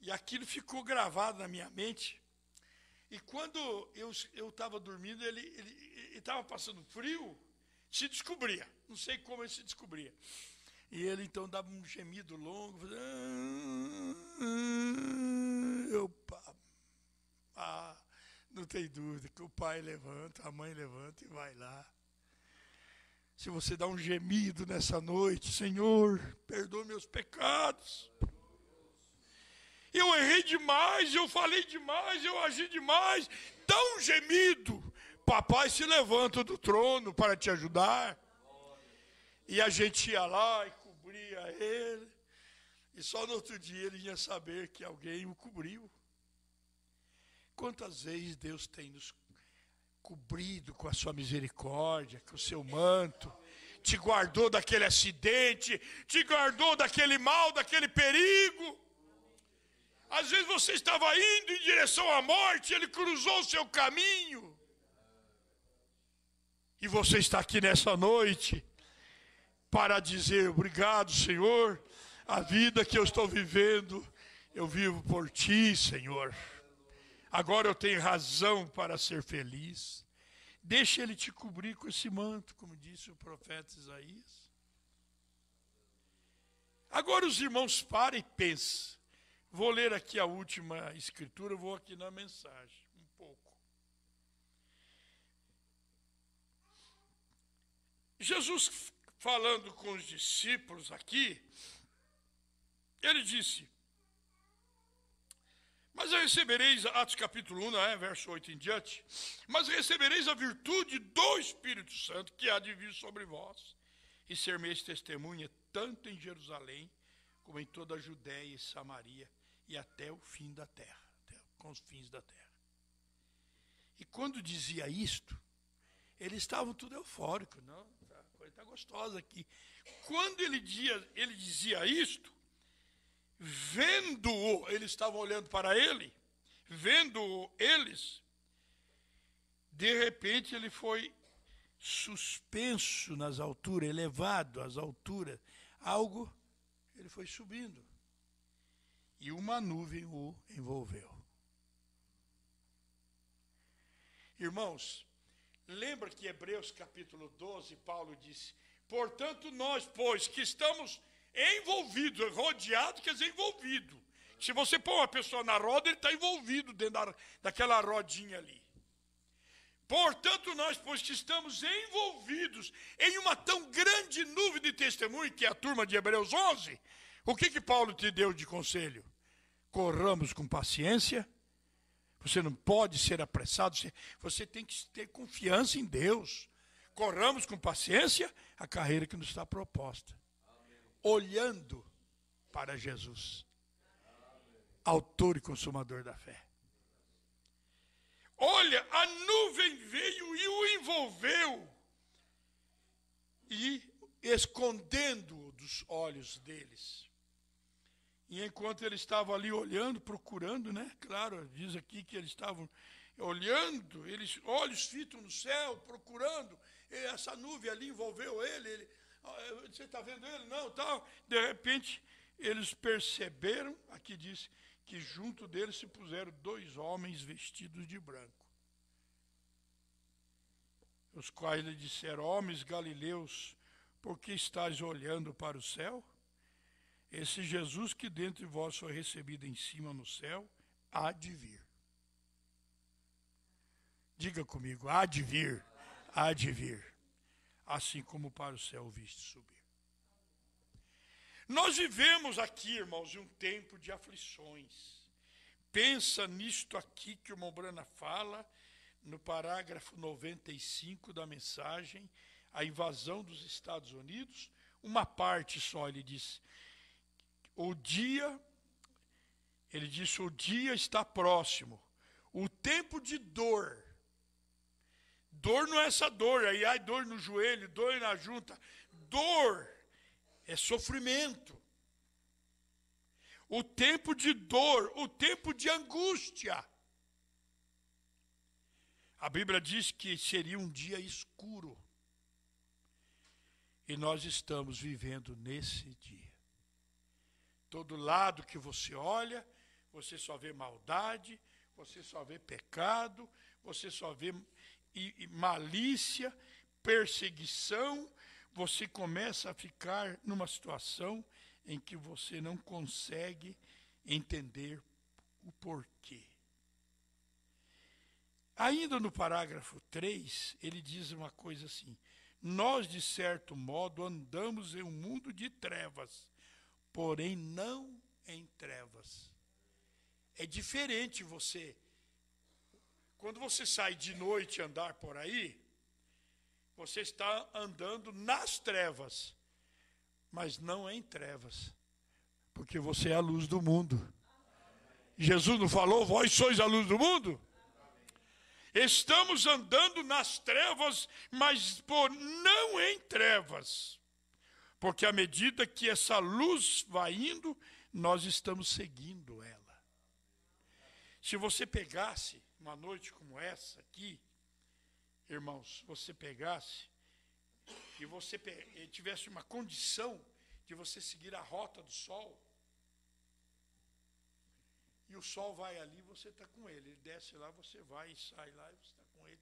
E aquilo ficou gravado na minha mente. E quando eu estava dormindo, ele estava passando frio, se descobria. Não sei como ele se descobria. E ele então dava um gemido longo. Não tem dúvida que o pai levanta, a mãe levanta e vai lá. Se você dá um gemido nessa noite: Senhor, perdoa meus pecados. Eu errei demais, eu falei demais, eu agi demais. Dá um gemido. Papai se levanta do trono para te ajudar. E a gente ia lá e cobria ele. E só no outro dia ele ia saber que alguém o cobriu. Quantas vezes Deus tem nos cobrido com a sua misericórdia, com o seu manto, te guardou daquele acidente, te guardou daquele mal, daquele perigo. Às vezes você estava indo em direção à morte, Ele cruzou o seu caminho. E você está aqui nessa noite para dizer: obrigado, Senhor, a vida que eu estou vivendo, eu vivo por Ti, Senhor. Agora eu tenho razão para ser feliz. Deixa Ele te cobrir com esse manto, como disse o profeta Isaías. Agora os irmãos parem e pensem. Vou ler aqui a última escritura, vou aqui na mensagem, um pouco. Jesus, falando com os discípulos aqui, ele disse: mas recebereis, Atos capítulo 1, verso 8 em diante, mas recebereis a virtude do Espírito Santo, que há de vir sobre vós, e ser-me-eis testemunha, tanto em Jerusalém, como em toda a Judéia e Samaria, e até o fim da terra, até com os fins da terra. E quando dizia isto, eles estavam tudo eufóricos. Não, a coisa está gostosa aqui. Quando ele dizia isto, vendo-o, eles estavam olhando para ele, vendo-o eles, de repente ele foi suspenso nas alturas, elevado às alturas, ele foi subindo. E uma nuvem o envolveu. Irmãos, lembra que Hebreus capítulo 12, Paulo disse, portanto nós, pois, que estamos envolvidos, rodeados, quer dizer, envolvido. Se você pôr uma pessoa na roda, ele está envolvido dentro daquela rodinha ali. Portanto, nós, pois que estamos envolvidos em uma tão grande nuvem de testemunho, que é a turma de Hebreus 11, o que Paulo te deu de conselho? Corramos com paciência, você não pode ser apressado, você tem que ter confiança em Deus. Corramos com paciência a carreira que nos está proposta. Olhando para Jesus, autor e consumador da fé. Olha, a nuvem veio e o envolveu, e escondendo-o dos olhos deles. E enquanto eles estavam ali olhando, procurando, né? Claro, diz aqui que eles estavam olhando, eles olhos fitos no céu, procurando. E essa nuvem ali envolveu ele, você está vendo ele? Não, tal. De repente, eles perceberam, aqui diz, que junto deles se puseram 2 homens vestidos de branco. Os quais lhe disseram, homens galileus, por que estáis olhando para o céu? Esse Jesus que dentre vós foi recebido em cima no céu, há de vir. Diga comigo, há de vir, há de vir. Assim como para o céu o viste subir. Nós vivemos aqui, irmãos, em um tempo de aflições. Pensa nisto aqui que o irmão Brana fala, no parágrafo 95 da mensagem, a invasão dos Estados Unidos. Uma parte só, ele diz, o dia está próximo. O tempo de dor. Dor não é essa dor, aí há dor no joelho, dor na junta. Dor é sofrimento. O tempo de dor, o tempo de angústia. A Bíblia diz que seria um dia escuro. E nós estamos vivendo nesse dia. Todo lado que você olha, você só vê maldade, você só vê pecado, você só vê malícia, perseguição. Você começa a ficar numa situação em que você não consegue entender o porquê. Ainda no parágrafo 3, ele diz uma coisa assim, nós de certo modo andamos em um mundo de trevas, porém não em trevas. É diferente você, quando você sai de noite andar por aí, você está andando nas trevas, mas não em trevas, porque você é a luz do mundo. Jesus não falou, vós sois a luz do mundo? Estamos andando nas trevas, mas não em trevas, porque à medida que essa luz vai indo, nós estamos seguindo ela. Se você pegasse uma noite como essa aqui, irmãos, você pegasse e você tivesse uma condição de você seguir a rota do sol, e o sol vai ali, você está com ele. Ele desce lá, você vai e sai lá, e você está com ele.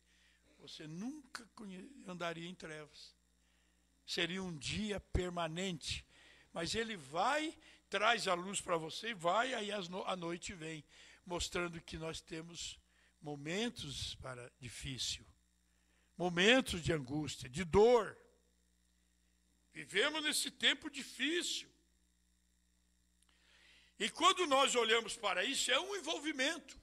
Você nunca andaria em trevas. Seria um dia permanente. Mas ele vai, traz a luz para você, e vai, aí a noite vem, mostrando que nós temos momentos difíceis, momentos de angústia, de dor. Vivemos nesse tempo difícil. E quando nós olhamos para isso, é um envolvimento.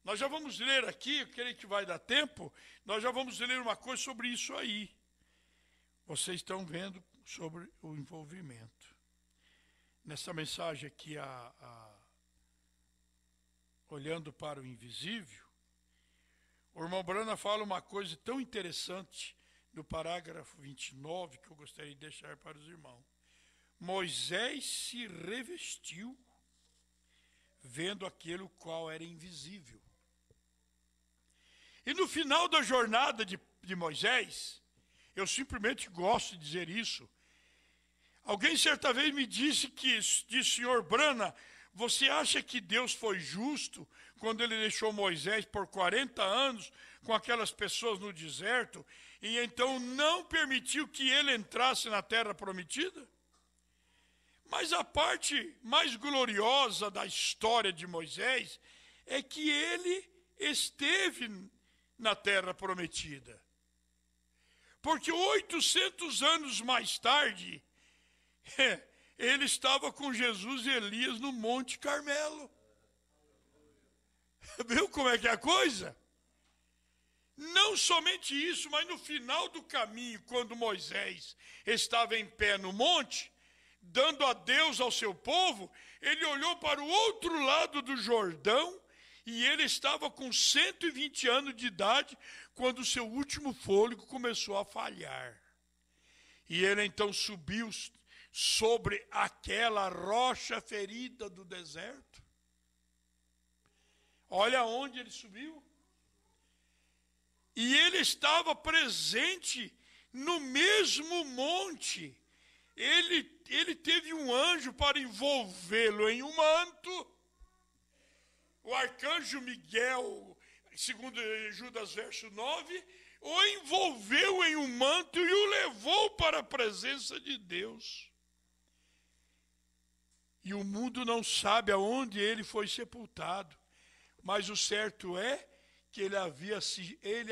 Nós já vamos ler aqui, eu creio que vai dar tempo, nós já vamos ler uma coisa sobre isso aí. Vocês estão vendo sobre o envolvimento. Nessa mensagem aqui, olhando para o invisível, O irmão Brana fala uma coisa tão interessante no parágrafo 29 que eu gostaria de deixar para os irmãos. Moisés se revestiu, vendo aquele o qual era invisível. E no final da jornada de Moisés, eu simplesmente gosto de dizer isso. Alguém certa vez me disse senhor Brana, você acha que Deus foi justo quando ele deixou Moisés por 40 anos com aquelas pessoas no deserto e então não permitiu que ele entrasse na terra prometida? Mas a parte mais gloriosa da história de Moisés é que ele esteve na terra prometida. Porque 800 anos mais tarde, ele estava com Jesus e Elias no Monte Carmelo. Viu como é que é a coisa? Não somente isso, mas no final do caminho, quando Moisés estava em pé no monte, dando adeus ao seu povo, ele olhou para o outro lado do Jordão e ele estava com 120 anos de idade quando o seu último fôlego começou a falhar. E ele então subiu sobre aquela rocha ferida do deserto. Olha onde ele subiu. E ele estava presente no mesmo monte. Ele teve um anjo para envolvê-lo em um manto. O arcanjo Miguel, segundo Judas verso 9, o envolveu em um manto e o levou para a presença de Deus. E o mundo não sabe aonde ele foi sepultado, mas o certo é que ele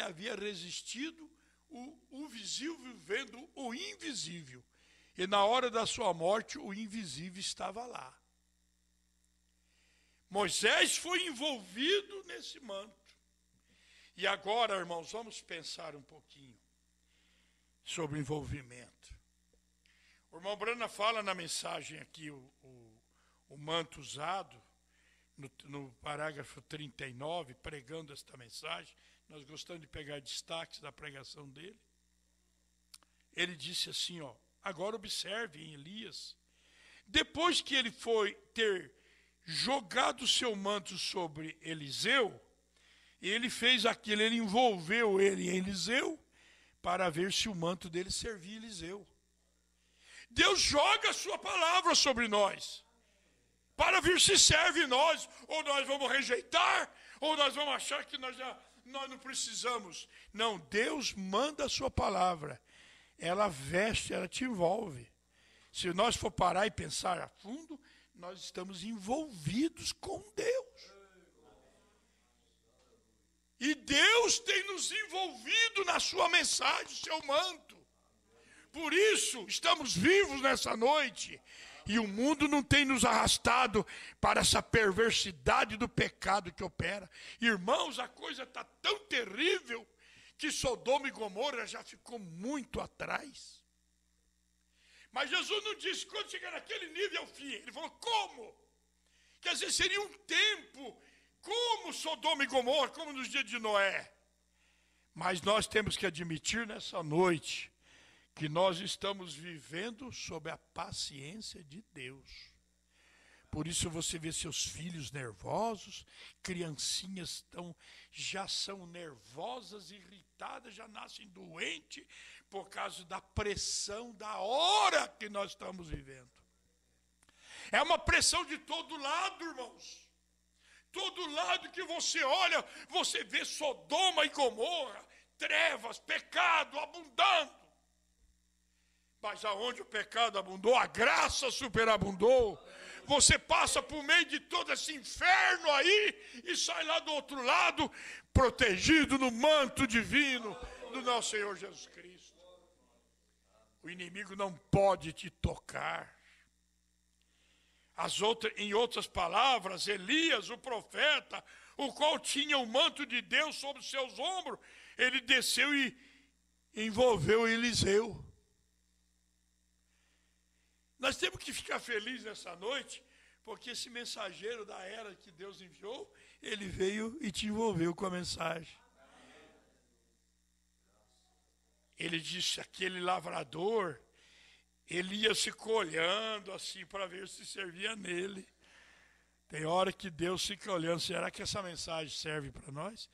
havia resistido o visível vendo o invisível. E na hora da sua morte, o invisível estava lá. Moisés foi envolvido nesse manto. E agora, irmãos, vamos pensar um pouquinho sobre o envolvimento. O irmão Brana fala na mensagem aqui, o manto usado, no parágrafo 39, pregando esta mensagem. Nós gostamos de pegar destaques da pregação dele. Ele disse assim, agora observe em Elias, depois que ele foi ter jogado seu manto sobre Eliseu, ele fez aquilo, ele envolveu ele em Eliseu, para ver se o manto dele servia Eliseu. Deus joga a sua palavra sobre nós, para ver se serve nós, ou nós vamos rejeitar, ou nós vamos achar que nós não precisamos. Não, Deus manda a sua palavra, ela veste, ela te envolve. Se nós for parar e pensar a fundo, nós estamos envolvidos com Deus. E Deus tem nos envolvido na sua mensagem, seu manto. Por isso, estamos vivos nessa noite. E o mundo não tem nos arrastado para essa perversidade do pecado que opera. Irmãos, a coisa está tão terrível que Sodoma e Gomorra já ficou muito atrás. Mas Jesus não disse quando chegar naquele nível ao fim. Ele falou como? Quer dizer, seria um tempo como Sodoma e Gomorra, como nos dias de Noé. Mas nós temos que admitir nessa noite que nós estamos vivendo sob a paciência de Deus. Por isso você vê seus filhos nervosos, criancinhas já são nervosas, irritadas, já nascem doentes por causa da pressão da hora que nós estamos vivendo. É uma pressão de todo lado, irmãos. Todo lado que você olha, você vê Sodoma e Gomorra, trevas, pecado abundando. Mas aonde o pecado abundou, a graça superabundou. Você passa por meio de todo esse inferno aí e sai lá do outro lado, protegido no manto divino do nosso Senhor Jesus Cristo. O inimigo não pode te tocar. Em outras palavras, Elias, o profeta, o qual tinha o manto de Deus sobre os seus ombros, ele desceu e envolveu Eliseu. Nós temos que ficar felizes nessa noite, porque esse mensageiro da era que Deus enviou, ele veio e te envolveu com a mensagem. ele disse, aquele lavrador, ele ia se olhando assim para ver se servia nele. Tem hora que Deus fica olhando, será que essa mensagem serve para nós?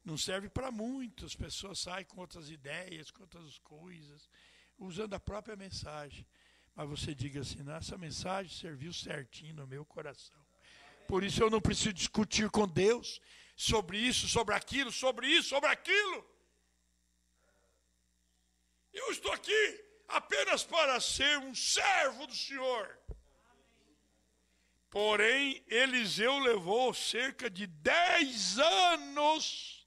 Não serve para muitas, pessoas saem com outras ideias, com outras coisas, usando a própria mensagem. Mas você diga assim, não, essa mensagem serviu certinho no meu coração. Por isso eu não preciso discutir com Deus sobre isso, sobre aquilo, sobre isso, sobre aquilo. Eu estou aqui apenas para ser um servo do Senhor. Porém, Eliseu levou cerca de 10 anos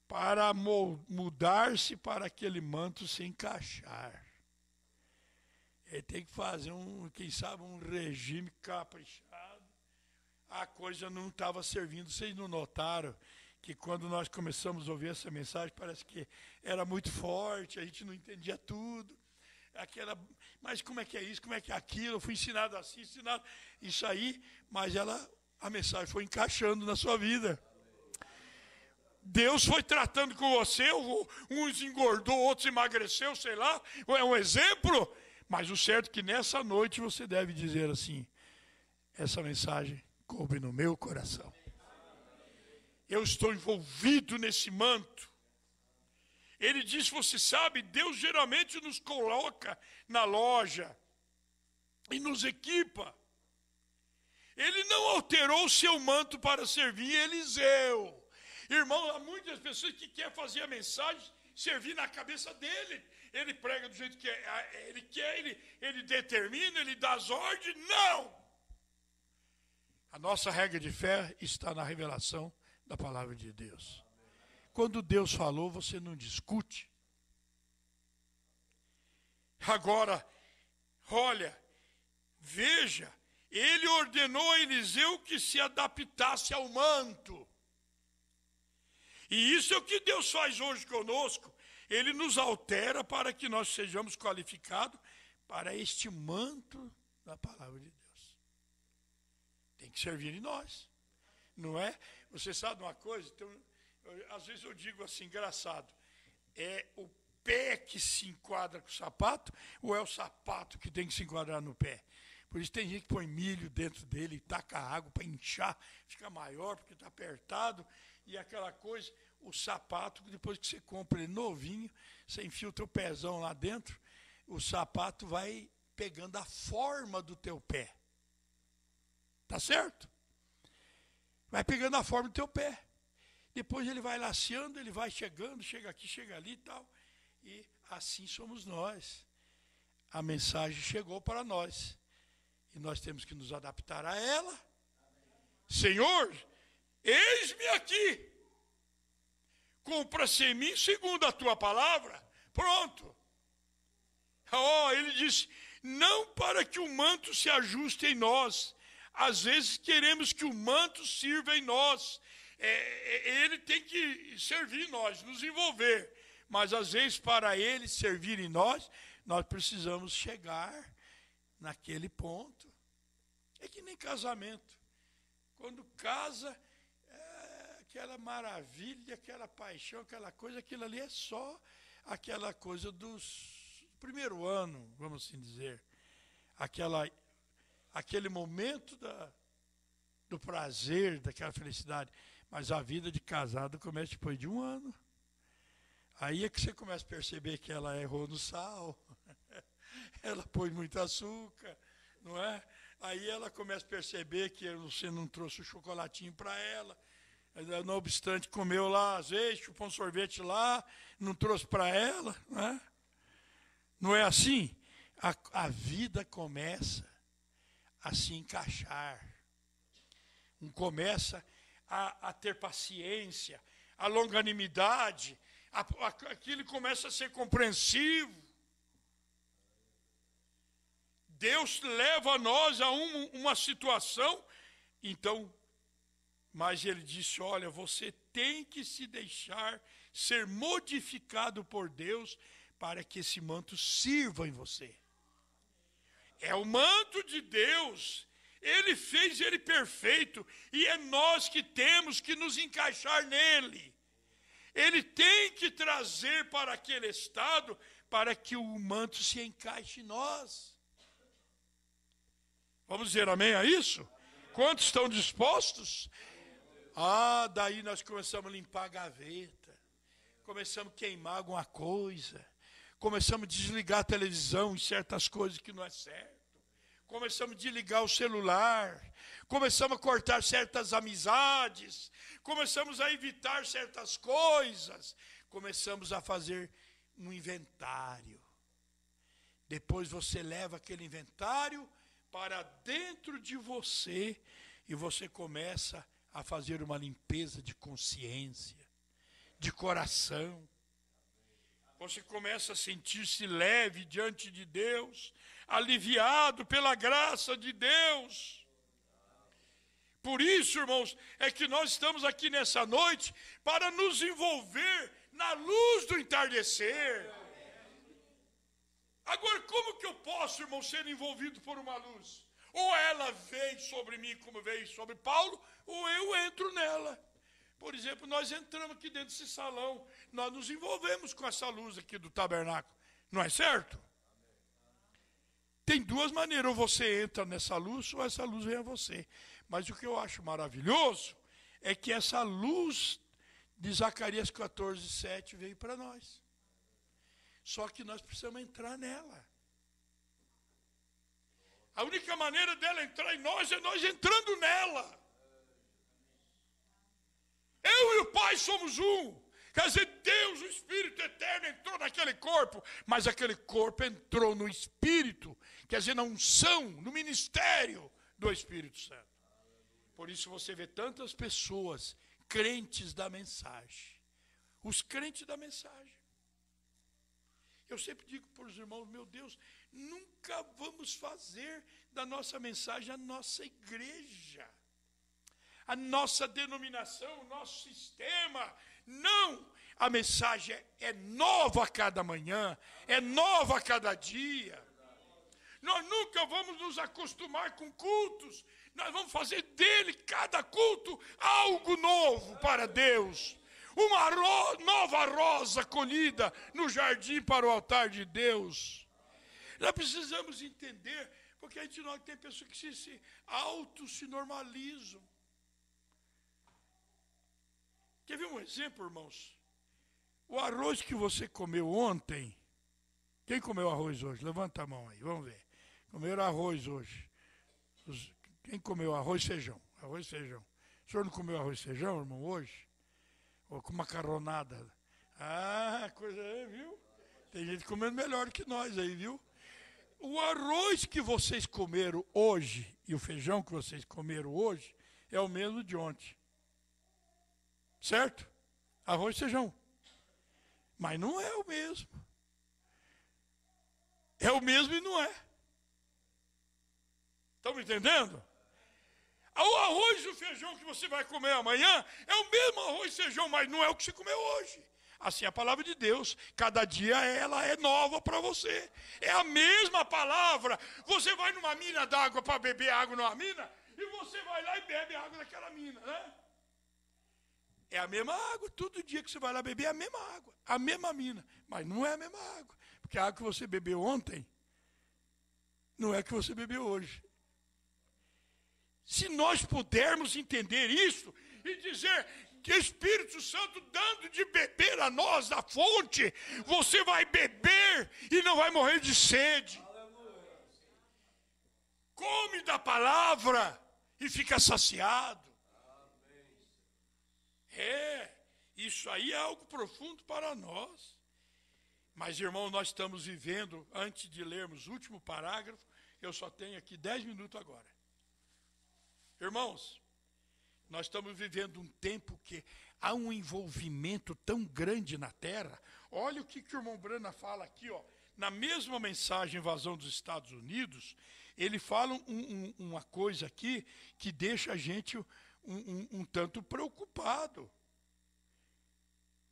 para mudar-se para aquele manto se encaixar. Ele tem que fazer quem sabe, um regime caprichado. A coisa não estava servindo. Vocês não notaram que quando nós começamos a ouvir essa mensagem, parece que era muito forte, a gente não entendia tudo. Mas como é que é isso, como é que é aquilo? Eu fui ensinado assim, ensinado isso aí, mas a mensagem foi encaixando na sua vida. Deus foi tratando com você, uns engordou, outros emagreceu, sei lá, é um exemplo. Mas o certo é que nessa noite você deve dizer assim, essa mensagem coube no meu coração. Eu estou envolvido nesse manto. Ele diz, você sabe, Deus geralmente nos coloca na loja e nos equipa. Ele não alterou o seu manto para servir Eliseu. Irmão, há muitas pessoas que querem fazer a mensagem servir na cabeça dele. Ele prega do jeito que ele quer, ele determina, ele dá as ordens. Não! A nossa regra de fé está na revelação da palavra de Deus. Quando Deus falou, você não discute. Agora, olha, veja, ele ordenou a Eliseu que se adaptasse ao manto. E isso é o que Deus faz hoje conosco. Ele nos altera para que nós sejamos qualificados para este manto da palavra de Deus. Tem que servir em nós. Não é? Você sabe uma coisa? Às vezes eu digo assim, engraçado. É o pé que se enquadra com o sapato ou é o sapato que tem que se enquadrar no pé? Por isso tem gente que põe milho dentro dele e taca água para inchar, fica maior porque está apertado. E aquela coisa, o sapato, depois que você compra ele novinho, você enfia o teu pezão lá dentro, o sapato vai pegando a forma do teu pé. Tá certo? Vai pegando a forma do teu pé. Depois ele vai laceando, ele vai chegando, chega aqui, chega ali e tal. E assim somos nós. A mensagem chegou para nós. E nós temos que nos adaptar a ela. Senhor, eis-me aqui. Cumpra-se em mim segundo a tua palavra. Pronto. Ele disse, não para que o manto se ajuste em nós. Às vezes queremos que o manto sirva em nós. Ele tem que servir em nós, nos envolver. Mas às vezes para ele servir em nós, nós precisamos chegar naquele ponto. É que nem casamento. Quando casa, aquela maravilha, aquela paixão, aquela coisa, aquilo ali é só aquela coisa dos primeiro ano, vamos assim dizer. Aquele momento do prazer, daquela felicidade. Mas a vida de casado começa depois de 1 ano. Aí é que você começa a perceber que ela errou no sal. Ela pôs muito açúcar, não é? Aí ela começa a perceber que você não trouxe o chocolatinho para ela. Não obstante, comeu lá azeite, chupou um sorvete lá, não trouxe para ela, não é? Não é assim? A vida começa a se encaixar. Começa a ter paciência, a longanimidade, aquilo começa a ser compreensivo. Deus leva nós a uma situação, então, mas ele disse, olha, você tem que se deixar ser modificado por Deus para que esse manto sirva em você. É o manto de Deus, ele fez ele perfeito, e é nós que temos que nos encaixar nele. Ele tem que trazer para aquele estado para que o manto se encaixe em nós. Vamos dizer amém a isso? Quantos estão dispostos? Daí nós começamos a limpar a gaveta, começamos a queimar alguma coisa, começamos a desligar a televisão em certas coisas que não é certo, começamos a desligar o celular, começamos a cortar certas amizades, começamos a evitar certas coisas, começamos a fazer um inventário. Depois você leva aquele inventário para dentro de você e você começa a fazer uma limpeza de consciência, de coração. Você começa a sentir-se leve diante de Deus, aliviado pela graça de Deus. Por isso, irmãos, é que nós estamos aqui nessa noite para nos envolver na luz do entardecer. Agora, como que eu posso, irmão, ser envolvido por uma luz? Ou ela vem sobre mim como veio sobre Paulo, ou eu entro nela. Por exemplo, nós entramos aqui dentro desse salão, nós nos envolvemos com essa luz aqui do tabernáculo. Não é certo? Tem duas maneiras, ou você entra nessa luz, ou essa luz vem a você. Mas o que eu acho maravilhoso é que essa luz de Zacarias 14:7 veio para nós. Só que nós precisamos entrar nela. A única maneira dela entrar em nós é nós entrando nela. Eu e o Pai somos um. Quer dizer, Deus, o Espírito Eterno, entrou naquele corpo, mas aquele corpo entrou no Espírito, quer dizer, na unção, no ministério do Espírito Santo. Por isso você vê tantas pessoas crentes da mensagem. Os crentes da mensagem. Eu sempre digo para os irmãos, meu Deus, nunca vamos fazer da nossa mensagem a nossa igreja, a nossa denominação, o nosso sistema. Não, a mensagem é nova a cada manhã, é nova a cada dia. Nós nunca vamos nos acostumar com cultos, nós vamos fazer dele, cada culto, algo novo para Deus. Uma nova rosa colhida no jardim para o altar de Deus. Nós precisamos entender, porque a gente não tem pessoas que se normalizam. Quer ver um exemplo, irmãos? O arroz que você comeu ontem, quem comeu arroz hoje? Levanta a mão aí, vamos ver. Comeram arroz hoje. Quem comeu arroz e feijão? Arroz e feijão. O senhor não comeu arroz e feijão, irmão, hoje? Ou com macarronada? Coisa aí, viu? Tem gente comendo melhor que nós aí, viu? O arroz que vocês comeram hoje e o feijão que vocês comeram hoje é o mesmo de ontem. Certo? Arroz e feijão. Mas não é o mesmo. É o mesmo e não é. Estão me entendendo? O arroz e o feijão que você vai comer amanhã é o mesmo arroz e feijão, mas não é o que você comeu hoje. Assim é a palavra de Deus. Cada dia ela é nova para você. É a mesma palavra. Você vai numa mina d'água para beber água numa mina e você vai lá e bebe água daquela mina, né? É a mesma água. Todo dia que você vai lá beber é a mesma água, a mesma mina. Mas não é a mesma água. Porque a água que você bebeu ontem não é a que você bebeu hoje. Se nós pudermos entender isso e dizer que o Espírito Santo dando de beber a nós da fonte, você vai beber e não vai morrer de sede. Come da palavra e fica saciado. Isso aí é algo profundo para nós. Mas, irmão, nós estamos vivendo, antes de lermos o último parágrafo, eu só tenho aqui 10 minutos agora. Irmãos, nós estamos vivendo um tempo que há um envolvimento tão grande na terra. Olha o que o irmão Brana fala aqui, ó. Na mesma mensagem Invasão dos Estados Unidos, ele fala uma coisa aqui que deixa a gente um tanto preocupado.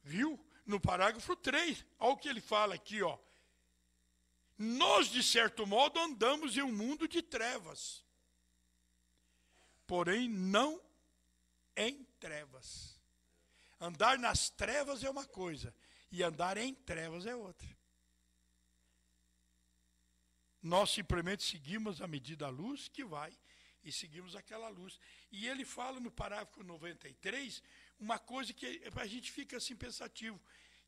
Viu? No parágrafo 3, olha o que ele fala aqui, ó. Nós, de certo modo, andamos em um mundo de trevas, porém não em trevas. Andar nas trevas é uma coisa, e andar em trevas é outra. Nós simplesmente seguimos a medida da luz que vai, e seguimos aquela luz. E ele fala no parágrafo 93, uma coisa que a gente fica assim pensativo.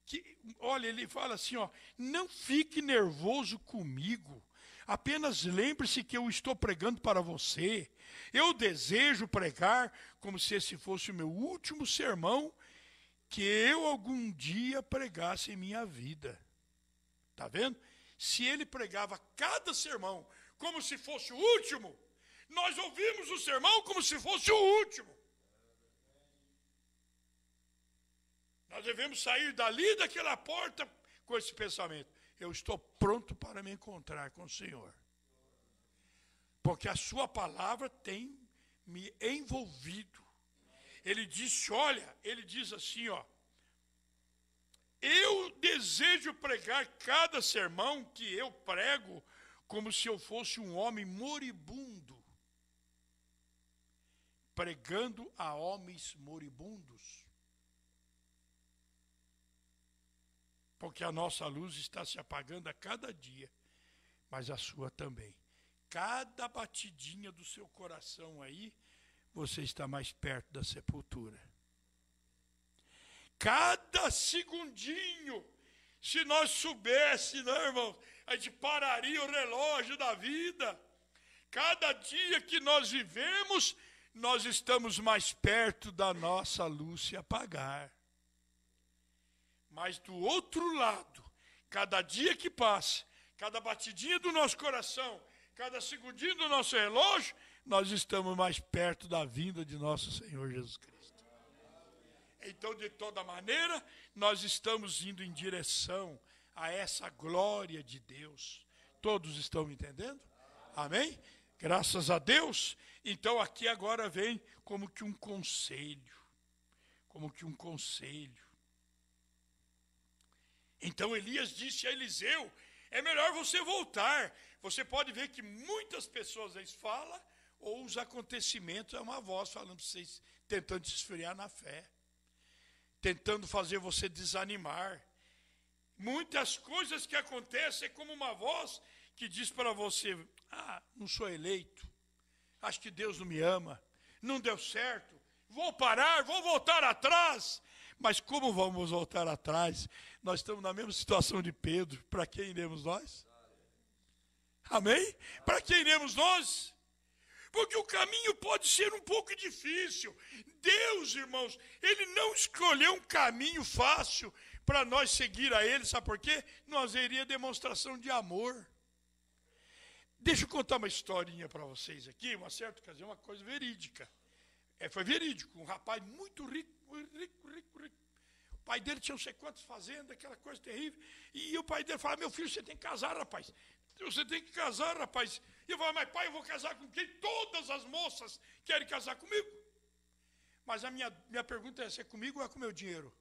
Que, olha, ele fala assim, ó, não fique nervoso comigo, apenas lembre-se que eu estou pregando para você. Eu desejo pregar como se esse fosse o meu último sermão que eu algum dia pregasse em minha vida. Está vendo? Se ele pregava cada sermão como se fosse o último, nós ouvimos o sermão como se fosse o último. Nós devemos sair dali daquela porta com esse pensamento. Eu estou pronto para me encontrar com o Senhor. Porque a sua palavra tem me envolvido. Ele disse, olha, ele diz assim, ó. Eu desejo pregar cada sermão que eu prego como se eu fosse um homem moribundo. Pregando a homens moribundos. Porque a nossa luz está se apagando a cada dia, mas a sua também. Cada batidinha do seu coração aí, você está mais perto da sepultura. Cada segundinho, se nós soubéssemos, né, irmãos, a gente pararia o relógio da vida. Cada dia que nós vivemos, nós estamos mais perto da nossa luz se apagar. Mas do outro lado, cada dia que passa, cada batidinha do nosso coração, cada segundinho do nosso relógio, nós estamos mais perto da vinda de nosso Senhor Jesus Cristo. Então, de toda maneira, nós estamos indo em direção a essa glória de Deus. Todos estão me entendendo? Amém? Graças a Deus. Então, aqui agora vem como que um conselho. Como que um conselho. Então Elias disse a Eliseu, é melhor você voltar. Você pode ver que muitas pessoas às vezes falam, ou os acontecimentos é uma voz falando para vocês, tentando te esfriar na fé. Tentando fazer você desanimar. Muitas coisas que acontecem é como uma voz que diz para você, não sou eleito, acho que Deus não me ama, não deu certo, vou parar, vou voltar atrás. Mas como vamos voltar atrás? Nós estamos na mesma situação de Pedro. Para quem iremos nós? Amém? Para quem iremos nós? Porque o caminho pode ser um pouco difícil. Deus, irmãos, Ele não escolheu um caminho fácil para nós seguir a Ele. Sabe por quê? Nós iria demonstração de amor. Deixa eu contar uma historinha para vocês aqui. Uma certa ocasião, uma coisa verídica. Foi verídico. Um rapaz muito rico. O pai dele tinha não sei quantas fazendas, aquela coisa terrível. E o pai dele falava, meu filho, você tem que casar, rapaz. Você tem que casar, rapaz. E eu falava, mas pai, eu vou casar com quem? Todas as moças querem casar comigo. Mas a minha pergunta é, se é comigo ou é com o meu dinheiro?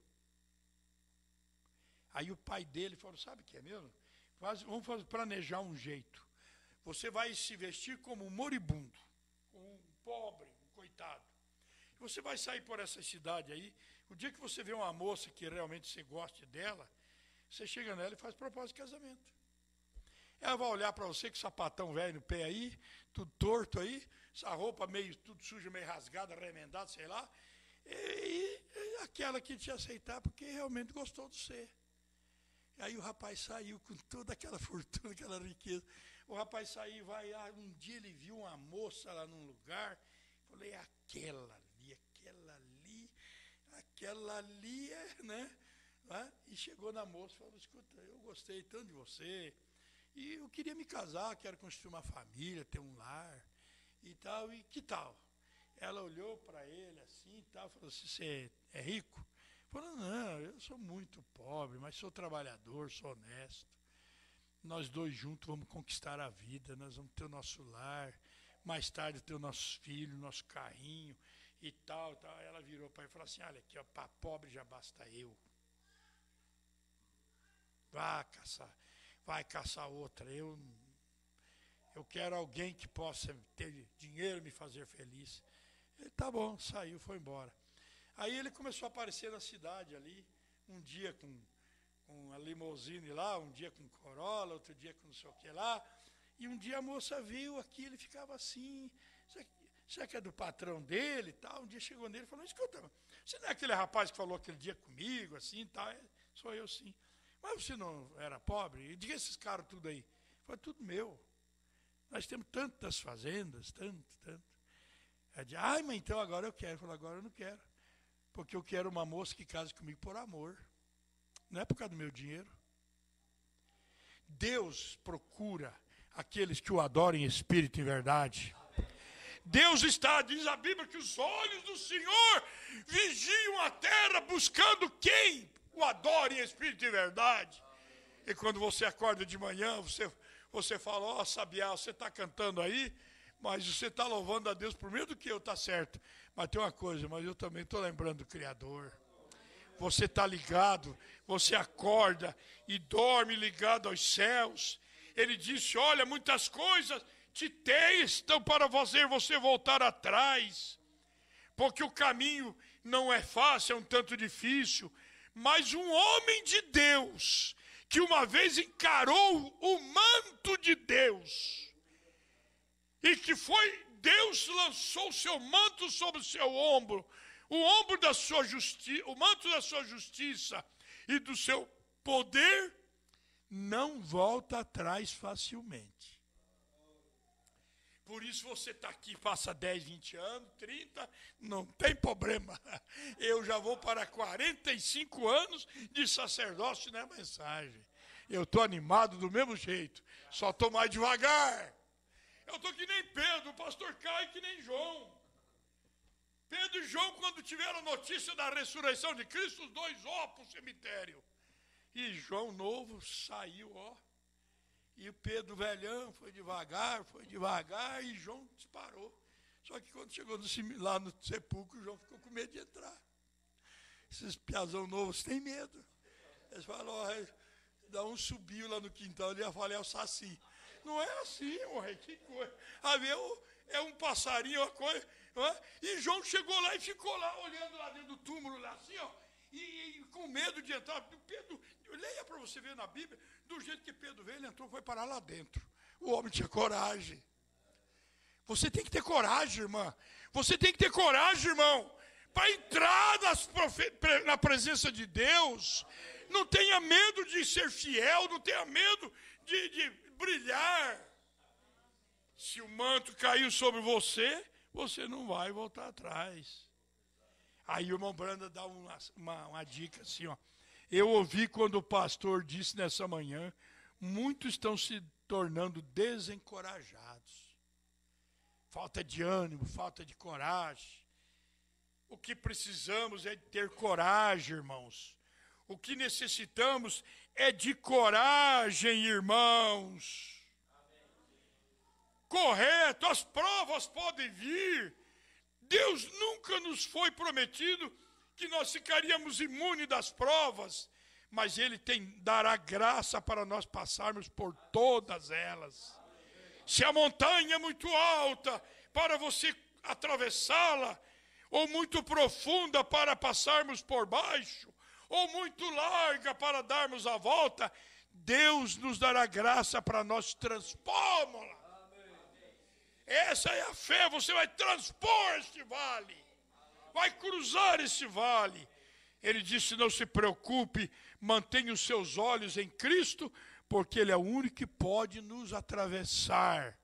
Aí o pai dele falou, sabe o que é mesmo? Vamos planejar um jeito. Você vai se vestir como um moribundo, como um pobre, um coitado. Você vai sair por essa cidade aí, o dia que você vê uma moça que realmente você goste dela, você chega nela e faz propósito de casamento. Ela vai olhar para você com sapatão velho no pé aí, tudo torto aí, essa roupa meio tudo suja, meio rasgada, remendada, sei lá, e aquela que te aceitar porque realmente gostou de você. Aí o rapaz saiu com toda aquela fortuna, aquela riqueza. O rapaz saiu, um dia ele viu uma moça lá num lugar, falei, aquela ali é, né? E chegou na moça e falou, escuta, eu gostei tanto de você, e eu queria me casar, quero construir uma família, ter um lar, e tal, e que tal? Ela olhou para ele assim, e tal, falou assim, você é rico? Falou, não, eu sou muito pobre, mas sou trabalhador, sou honesto. Nós dois juntos vamos conquistar a vida, nós vamos ter o nosso lar, mais tarde ter os nossos filhos, nosso carrinho, e tal, tal. Ela virou para ele e falou assim, olha aqui, para pobre já basta eu. Vai caçar outra. Eu quero alguém que possa ter dinheiro e me fazer feliz. Ele, tá bom, saiu, foi embora. Aí ele começou a aparecer na cidade ali, um dia com a limousine lá, um dia com Corolla, outro dia com não sei o que lá. E um dia a moça viu aqui, ele ficava assim, será que é do patrão dele e tal? Um dia chegou nele e falou, escuta, você não é aquele rapaz que falou aquele dia comigo, assim e tal? Sou eu sim. Mas você não era pobre? E diga esses caras tudo aí. Foi tudo meu. Nós temos tantas fazendas, tanto. Ela disse, mas então agora eu quero. Eu falei, agora eu não quero. Porque eu quero uma moça que case comigo por amor. Não é por causa do meu dinheiro. Deus procura aqueles que o adorem em espírito e em verdade. Deus está, diz a Bíblia, que os olhos do Senhor vigiam a terra buscando quem o adore em espírito e em verdade. E quando você acorda de manhã, você fala, ó, Sabiá, você está cantando aí, mas você está louvando a Deus por meio do que eu, está certo. Mas tem uma coisa, mas eu também estou lembrando do Criador. Você está ligado, você acorda e dorme ligado aos céus. Ele disse, olha, muitas coisas te testam para fazer você voltar atrás, porque o caminho não é fácil, é um tanto difícil, mas um homem de Deus, que uma vez encarou o manto de Deus, e que foi, Deus lançou o seu manto sobre o seu ombro, o ombro da sua justiça, o manto da sua justiça e do seu poder, não volta atrás facilmente. Por isso você está aqui, passa 10, 20 anos, 30, não tem problema. Eu já vou para 45 anos de sacerdócio na mensagem. Eu estou animado do mesmo jeito, só estou mais devagar. Eu estou que nem Pedro, o pastor Caio que nem João. Pedro e João, quando tiveram notícia da ressurreição de Cristo, os dois para o cemitério. E João novo saiu, E o Pedro velhão foi devagar, e João disparou. Só que quando chegou lá no sepulcro, João ficou com medo de entrar. Esses piazão novos têm medo. Eles falaram, dá um subiu lá no quintal, ele ia falar, é o Saci. Não é assim, que coisa. É um passarinho, uma coisa. E João chegou lá e ficou lá, olhando lá dentro do túmulo, lá assim, e com medo de entrar. Pedro, leia para você ver na Bíblia, do jeito que Pedro veio, ele entrou, foi parar lá dentro. O homem tinha coragem. Você tem que ter coragem, irmã. Você tem que ter coragem, irmão, para entrar na presença de Deus. Não tenha medo de ser fiel, não tenha medo de brilhar. Se o manto caiu sobre você, você não vai voltar atrás. Aí o irmão Branda dá uma dica assim, Eu ouvi quando o pastor disse nessa manhã, muitos estão se tornando desencorajados. Falta de ânimo, falta de coragem. O que precisamos é de ter coragem, irmãos. O que necessitamos é de coragem, irmãos. Correto, as provas podem vir. Deus nunca nos foi prometido que nós ficaríamos imunes das provas, mas Ele dará graça para nós passarmos por todas elas. Se a montanha é muito alta para você atravessá-la, ou muito profunda para passarmos por baixo, ou muito larga para darmos a volta, Deus nos dará graça para nós transpormos-la. Essa é a fé, você vai transpor este vale, vai cruzar esse vale. Ele disse, não se preocupe, mantenha os seus olhos em Cristo, porque Ele é o único que pode nos atravessar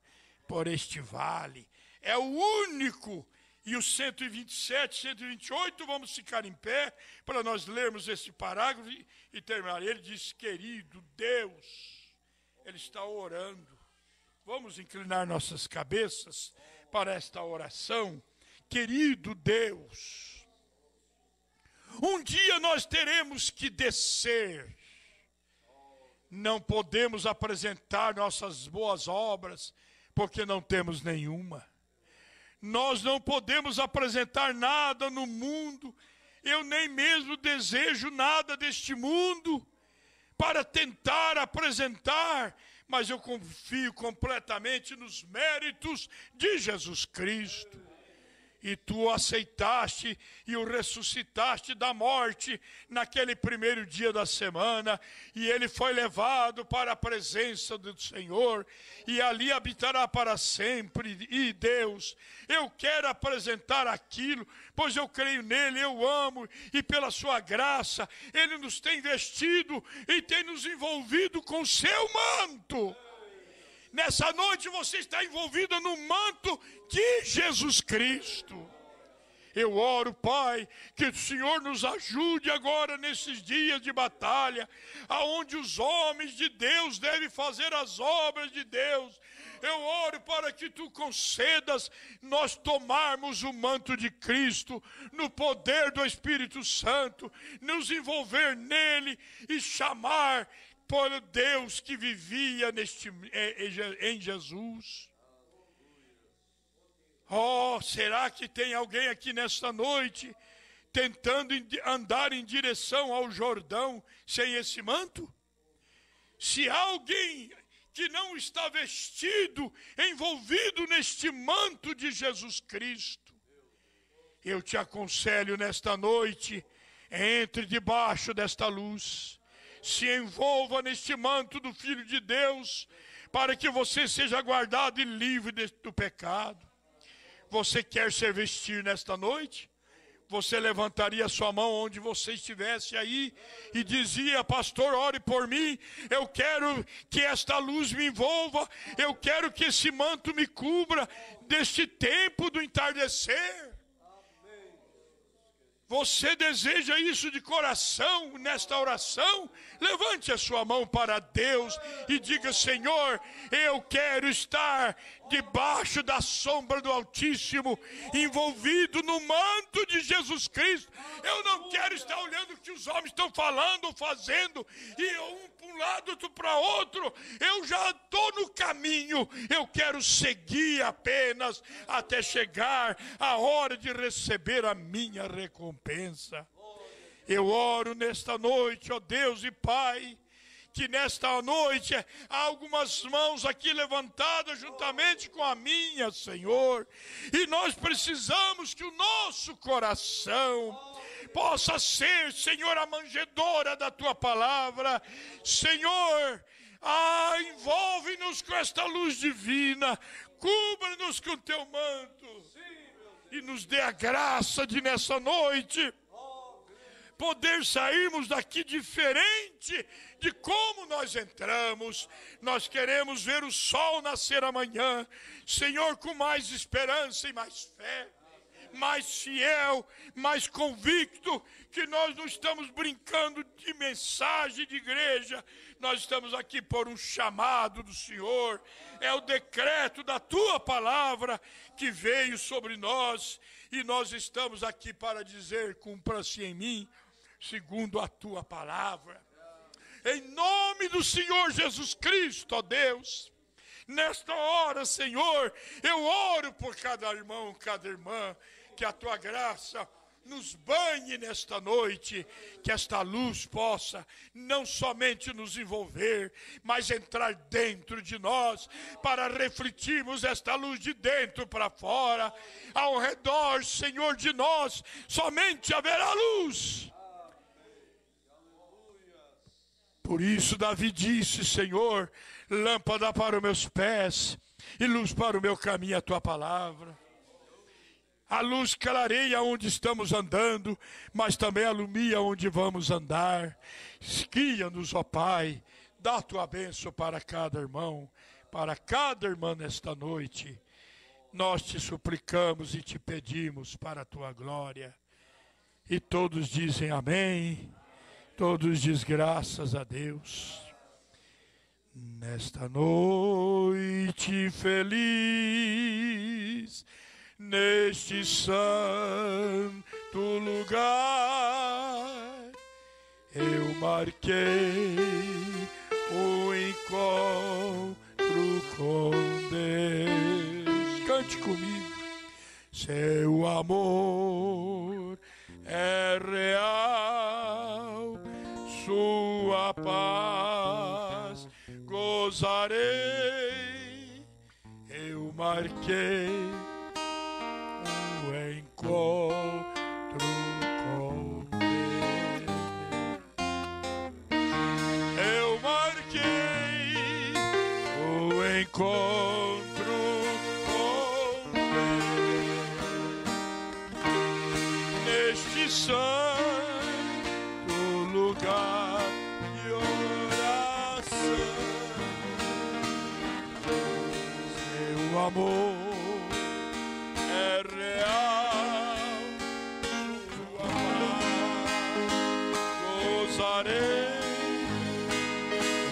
por este vale. É o único. E os 127, 128, vamos ficar em pé, para nós lermos esse parágrafo e terminar. Ele diz, querido Deus, Ele está orando. Vamos inclinar nossas cabeças para esta oração. Querido Deus, um dia nós teremos que descer. Não podemos apresentar nossas boas obras, porque não temos nenhuma. Nós não podemos apresentar nada no mundo. Eu nem mesmo desejo nada deste mundo para tentar apresentar, mas eu confio completamente nos méritos de Jesus Cristo. E tu o aceitaste e o ressuscitaste da morte naquele primeiro dia da semana. E ele foi levado para a presença do Senhor. E ali habitará para sempre. E Deus, eu quero apresentar aquilo, pois eu creio nele, eu amo. E pela sua graça, ele nos tem vestido e tem nos envolvido com o seu manto. Nessa noite você está envolvido no manto de Jesus Cristo. Eu oro, Pai, que o Senhor nos ajude agora nesses dias de batalha, aonde os homens de Deus devem fazer as obras de Deus. Eu oro para que Tu concedas nós tomarmos o manto de Cristo, no poder do Espírito Santo, nos envolver nele e chamar por Deus que vivia em Jesus. Oh, será que tem alguém aqui nesta noite tentando andar em direção ao Jordão sem esse manto? Se há alguém que não está vestido, envolvido neste manto de Jesus Cristo, eu te aconselho nesta noite, entre debaixo desta luz, se envolva neste manto do Filho de Deus, para que você seja guardado e livre do pecado. Você quer ser vestido nesta noite? Você levantaria sua mão onde você estivesse aí e dizia: pastor, ore por mim, eu quero que esta luz me envolva, eu quero que esse manto me cubra deste tempo do entardecer. Você deseja isso de coração nesta oração? Levante a sua mão para Deus e diga: Senhor, eu quero estar debaixo da sombra do Altíssimo, envolvido no manto de Jesus Cristo. Eu não quero estar olhando o que os homens estão falando, fazendo, e um para um lado, outro para outro. Eu já estou no caminho, eu quero seguir apenas até chegar a hora de receber a minha recompensa. Eu oro nesta noite, ó Deus e Pai, que nesta noite há algumas mãos aqui levantadas juntamente com a minha, Senhor, e nós precisamos que o nosso coração possa ser, Senhor, a manjedoura da Tua palavra. Senhor, envolve-nos com esta luz divina, cubra-nos com Teu manto e nos dê a graça de nessa noite poder sairmos daqui diferente de como nós entramos. Nós queremos ver o sol nascer amanhã, Senhor, com mais esperança e mais fé, mais fiel, mais convicto, que nós não estamos brincando de mensagem de igreja, nós estamos aqui por um chamado do Senhor, é o decreto da Tua palavra que veio sobre nós, e nós estamos aqui para dizer: cumpra-se em mim segundo a Tua palavra. Em nome do Senhor Jesus Cristo, ó Deus, nesta hora, Senhor, eu oro por cada irmão, cada irmã, que a Tua graça nos banhe nesta noite, que esta luz possa não somente nos envolver, mas entrar dentro de nós, para refletirmos esta luz de dentro para fora. Ao redor, Senhor, de nós, somente haverá luz. Por isso Davi disse: Senhor, lâmpada para os meus pés e luz para o meu caminho, a Tua palavra. A luz clareia onde estamos andando, mas também alumia onde vamos andar. Guia-nos, ó Pai, dá a Tua bênção para cada irmão, para cada irmã nesta noite. Nós te suplicamos e te pedimos para a Tua glória. E todos dizem amém. Todos dizem graças a Deus. Nesta noite feliz, neste santo lugar, eu marquei o encontro com Deus. Cante comigo. Seu amor é real, Sua paz gozarei. Eu marquei o encontro com Deus. Eu marquei o encontro com Deus neste santo lugar de oração. Seu amor é real, sua paz gozarei.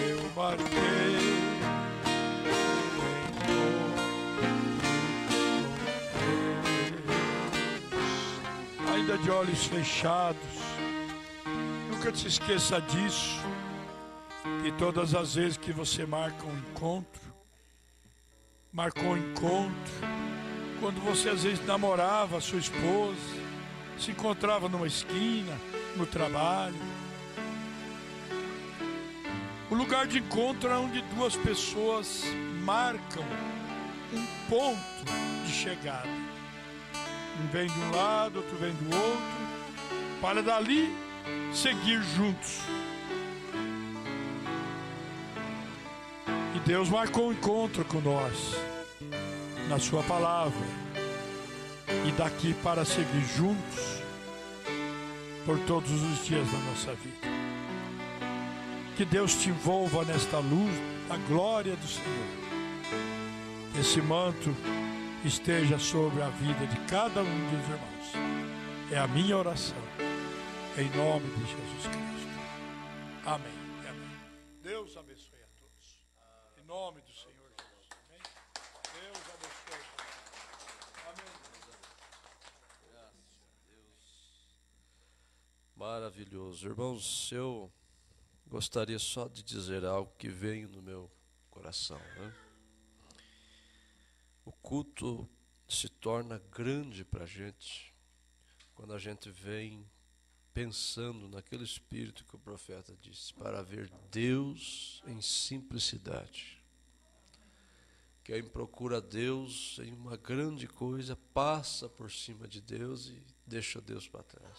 Eu marquei o encontro com Deus. Ainda de olhos fechados, nunca se esqueça disso, que todas as vezes que você marca um encontro, marcou um encontro, quando você às vezes namorava a sua esposa, se encontrava numa esquina, no trabalho. O lugar de encontro é onde duas pessoas marcam um ponto de chegada. Um vem de um lado, outro vem do outro, para dali seguir juntos. E Deus marcou um encontro com nós na sua palavra, e daqui para seguir juntos por todos os dias da nossa vida. Que Deus te envolva nesta luz, a glória do Senhor. Esse manto esteja sobre a vida de cada um dos irmãos. É a minha oração, em nome de Jesus Cristo. Amém. Amém. Deus abençoe a todos. Em nome do Senhor Jesus. Amém. Deus abençoe. Amém. Graças a Deus. Maravilhoso. Irmãos, eu gostaria só de dizer algo que veio no meu coração, né? O culto se torna grande para a gente quando a gente vem pensando naquele espírito que o profeta disse, para ver Deus em simplicidade. Quem procura Deus em uma grande coisa, passa por cima de Deus e deixa Deus para trás.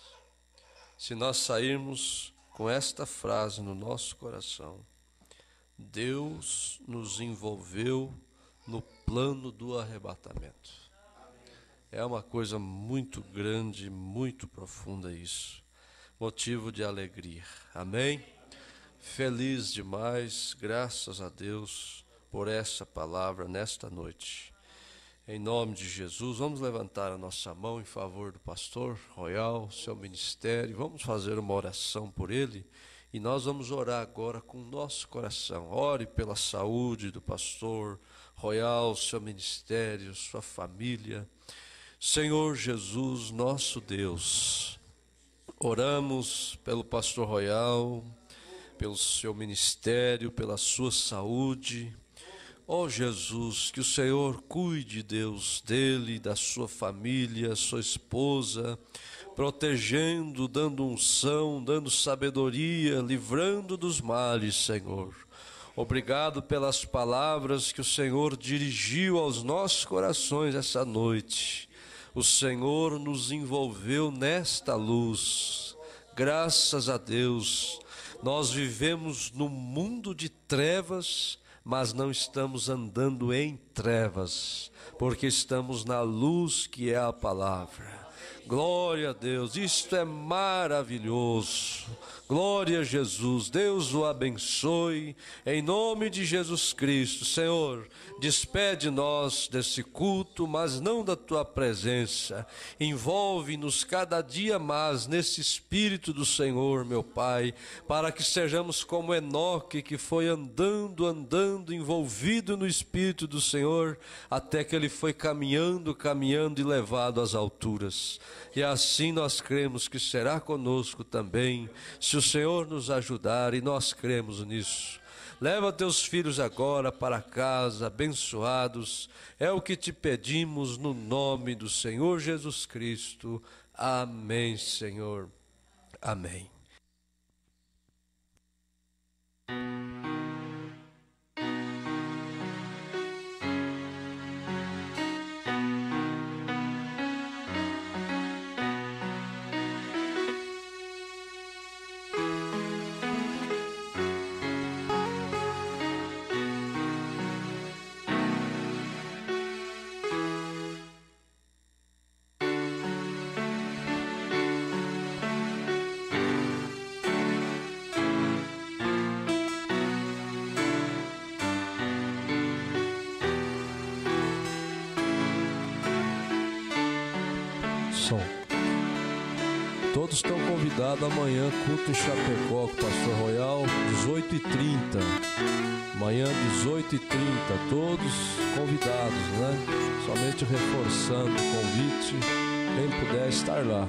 Se nós sairmos com esta frase no nosso coração, Deus nos envolveu no plano do arrebatamento. É uma coisa muito grande, muito profunda isso. Motivo de alegria. Amém? Feliz demais, graças a Deus por essa palavra nesta noite. Em nome de Jesus, vamos levantar a nossa mão em favor do pastor Royal, seu ministério. Vamos fazer uma oração por ele. E nós vamos orar agora com o nosso coração. Ore pela saúde do pastor Royal, seu ministério, sua família. Senhor Jesus, nosso Deus, oramos pelo pastor Royal, pelo seu ministério, pela sua saúde. Ó Jesus, que o Senhor cuide, Deus, dele, da sua família, sua esposa, protegendo, dando unção, dando sabedoria, livrando dos males, Senhor. Obrigado pelas palavras que o Senhor dirigiu aos nossos corações essa noite. O Senhor nos envolveu nesta luz. Graças a Deus, nós vivemos num mundo de trevas, mas não estamos andando em trevas, porque estamos na luz que é a palavra. Glória a Deus, isto é maravilhoso. Glória a Jesus, Deus o abençoe, em nome de Jesus Cristo. Senhor, despede-nos desse culto, mas não da Tua presença. Envolve-nos cada dia mais nesse Espírito do Senhor, meu Pai, para que sejamos como Enoque, que foi andando, envolvido no Espírito do Senhor, até que ele foi caminhando e levado às alturas. E assim nós cremos que será conosco também, se o Senhor nos ajudar, e nós cremos nisso. Leva teus filhos agora para casa, abençoados, é o que te pedimos no nome do Senhor Jesus Cristo. Amém, Senhor. Amém. todos estão convidados amanhã, culto em Chapecó, com o Pastor Royal, 18h30. Amanhã, 18h30, todos convidados, né? Somente reforçando o convite, quem puder estar lá.